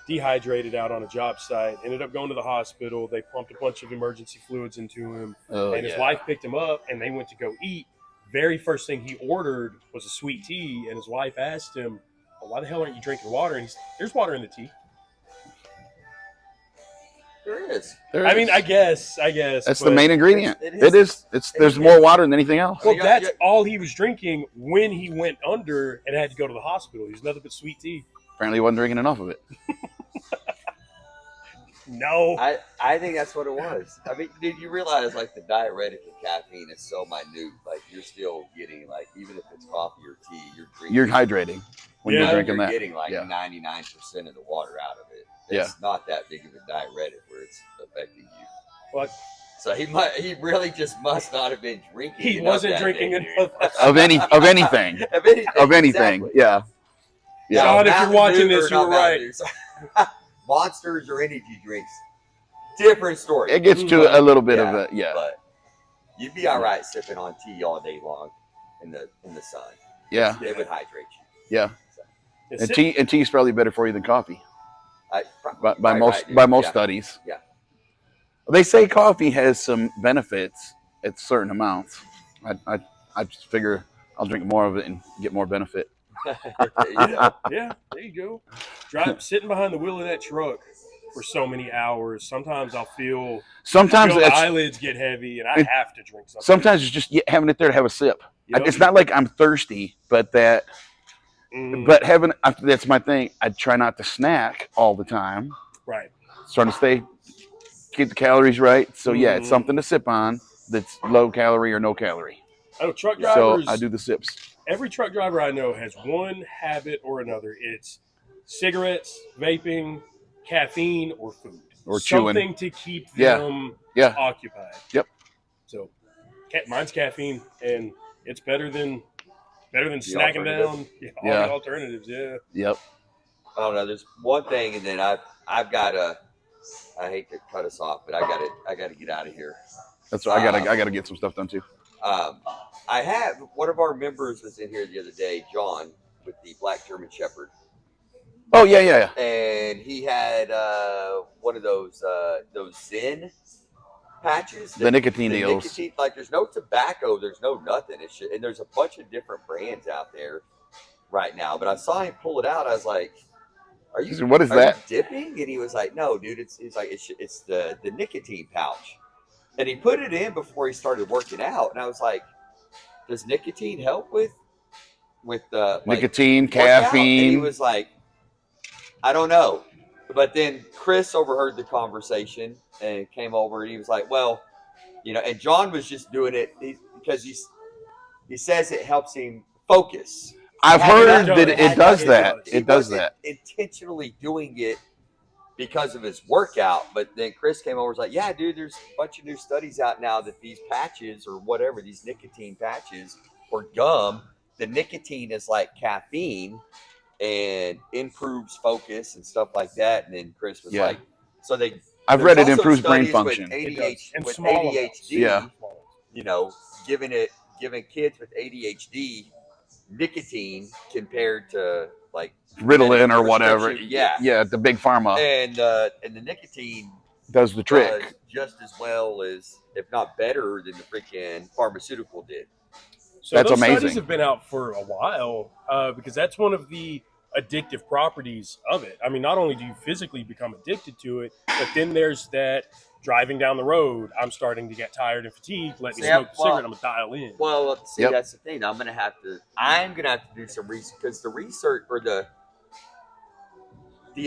dehydrated out on a job site. Ended up going to the hospital. They pumped a bunch of emergency fluids into him, Oh, and his wife picked him up, and they went to go eat. Very first thing he ordered was a sweet tea, and his wife asked him, well, "Why the hell aren't you drinking water?" And he's, "There's water in the tea." There is. There I it mean, is. I guess. That's but- the main ingredient. It It is. is. It's there's more water than anything else. Well, Yeah, that's yeah. all he was drinking when he went under and had to go to the hospital. He was nothing but sweet tea. Apparently, he wasn't drinking enough of it. No. I think that's what it was. I mean, did you realize like the diuretic and caffeine is so minute? Like you're still getting like even if it's coffee or tea, you're drinking. You're hydrating when Yeah. you're drinking you're that. getting like Yeah. 99% of the water out of it. Yeah. It's not that big of a diuretic where it's affecting you. But So he really just must not have been drinking. he enough wasn't that drinking day, enough. Of anything. of anything. Of anything. exactly. Yeah. Yeah. John, if you're Mountain watching Dew this, or you not were right. Mountain Dew. Monsters or energy drinks, different story. It gets to a little bit of a But you'd be all right sipping on tea all day long in the sun. yeah. It would hydrate you. Yeah. It's And tea is probably better for you than coffee by Probably most right, by most yeah. studies. Yeah. They say coffee has some benefits at certain amounts. I just figure I'll drink more of it and get more benefit. You know, Yeah, there you go. Sitting behind the wheel of that truck for so many hours. Sometimes I'll feel Sometimes the it's eyelids get heavy, and I It- have to drink something. sometimes it's just having it there to have a sip. Yep. It's not like I'm thirsty, but Mm, but having that's my thing. I try not to snack all the time. right. Trying to keep the calories right. So yeah, it's Mhm. something to sip on that's low calorie or no calorie. I know truck So drivers. I do the sips. Every truck driver I know has one habit or another. It's cigarettes, vaping, caffeine, or food. Or chewing. Something to keep Yeah. them Yeah. occupied. Yep. So, mine's caffeine, and it's better than snacking down all Yeah. the alternatives. Yeah. Yep. I don't know. There's one thing, and then I've got to. I hate to cut us off, but I got to get out of here. That's what I gotta get some stuff done too. I have one of our members was in here the other day, John, with the Black German Shepherd, Oh yeah. and he had one of those Zen patches. The nicotine the deals. nicotine, like there's no tobacco, there's no nothing. And there's a bunch of different brands out there right now. But I saw him pull it out. I was like, "Are He you? said, "What is are that?" you dipping?" And he was like, "No, dude. It's the nicotine pouch." And he put it in before he started working out. And I was like, "Does nicotine help with like, Nicotine, workout?" And he caffeine. was like, "I don't know." But then Chris overheard the conversation and came over and he was like, "Well, and John was just doing it because he says it helps him focus. I've Had heard not- that had it not- does that. he It does wasn't that. intentionally doing it because of his workout. But then Chris came over and was like, "Yeah, dude, there's a bunch of new studies out now that these patches or whatever, these nicotine patches or gum, the nicotine is like caffeine and improves focus and stuff like that." And then Chris was Yeah. like, "So they." I've there's read it also improves brain studies function. with It does. ADHD, And with small amounts. ADHD, Yeah. giving kids with ADHD nicotine compared to like Ritalin or whatever. prescription, yeah. Yeah, the big pharma and the nicotine does the trick. does just as well as, if not better than the freaking pharmaceutical did. So That's those amazing. studies have been out for a while because that's one of the addictive properties of it. I mean, not only do you physically become addicted to it, but then there's that driving down the road, I'm starting to get tired and fatigued. Let me Yeah, smoke a cigarette. I'm gonna dial in. Well, see, Yep. that's the thing. I'm gonna have to do some research because the research or the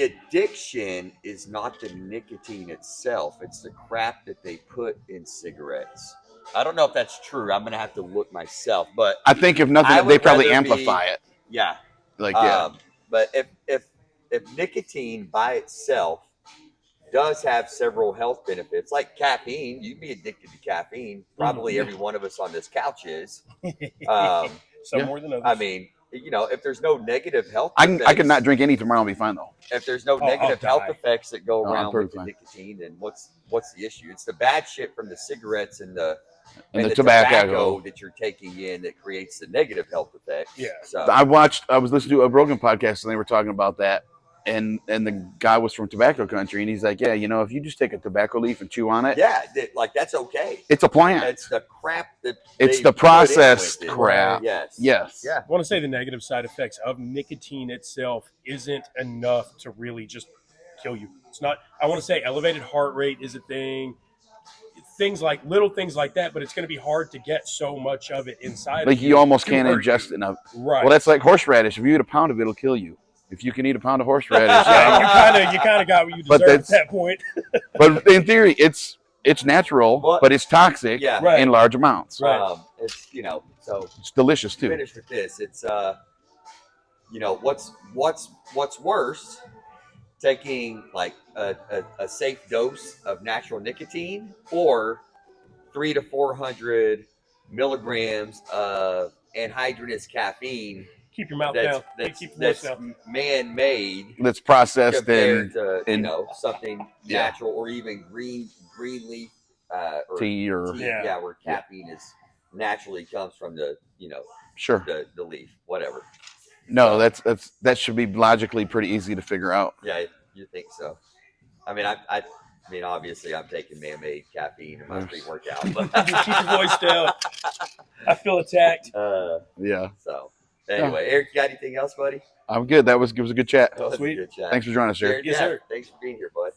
addiction is not the nicotine itself; it's the crap that they put in cigarettes. I don't know if that's true. I'm gonna have to look myself, but I think if I nothing, would they probably rather amplify it. yeah. Like yeah, But if nicotine by itself does have several health benefits, like caffeine, you'd be addicted to caffeine. Probably every one of us on this couch is. Some Yeah. more than others. I mean, if there's no negative health I effects, could not drink any tomorrow and be fine though. if there's no I'll negative health die. effects that go No, I'm around with perfectly the fine. nicotine, then what's the issue? It's the bad shit from the cigarettes and the And the tobacco. that you're taking in that creates the negative health effects. Yeah. So I was listening to a Brogan podcast and they were talking about that. and the guy was from tobacco country, and he's like, yeah, if you just take a tobacco leaf and chew on it, Yeah, like that's okay. it's a plant. It's the crap that It's they the put in processed with it. crap. Yes. Yes. Yeah. I want to say the negative side effects of nicotine itself isn't enough to really just kill you. It's not. I want to say elevated heart rate is a thing. Little things like that, but it's going to be hard to get so much of it inside. Like of you almost to can't hurt ingest you. enough. Right. Well, that's like horseradish. If you eat a pound of it, it'll kill you. If you can eat a pound of horseradish, yeah, you kind of got what you But deserve at that's- that point. but in theory, it's natural, Well, but it's toxic Yeah. Right. in large amounts. Right. It's so It's delicious too. finish with this. It's what's worse, taking like a safe dose of natural nicotine or 300 to 400 milligrams of anhydrous caffeine Keep your mouth down. that's Keep your voice down. man-made That's processed compared in to something Yeah. natural or even green leaf or tea or Yeah. where caffeine is naturally comes from the sure. the leaf, whatever. No, that should be logically pretty easy to figure out. Yeah, you think so? I mean, I mean, obviously, I'm taking man-made caffeine in my pre-workout, but Keep your voice down. I feel attacked. Yeah, so anyway, Eric, you got anything else, buddy? I'm good. It was a good chat. That was a Sweet. good chat. Thanks for joining us, Jared. Jared, Yes, yeah, sir. Thanks for being here, bud.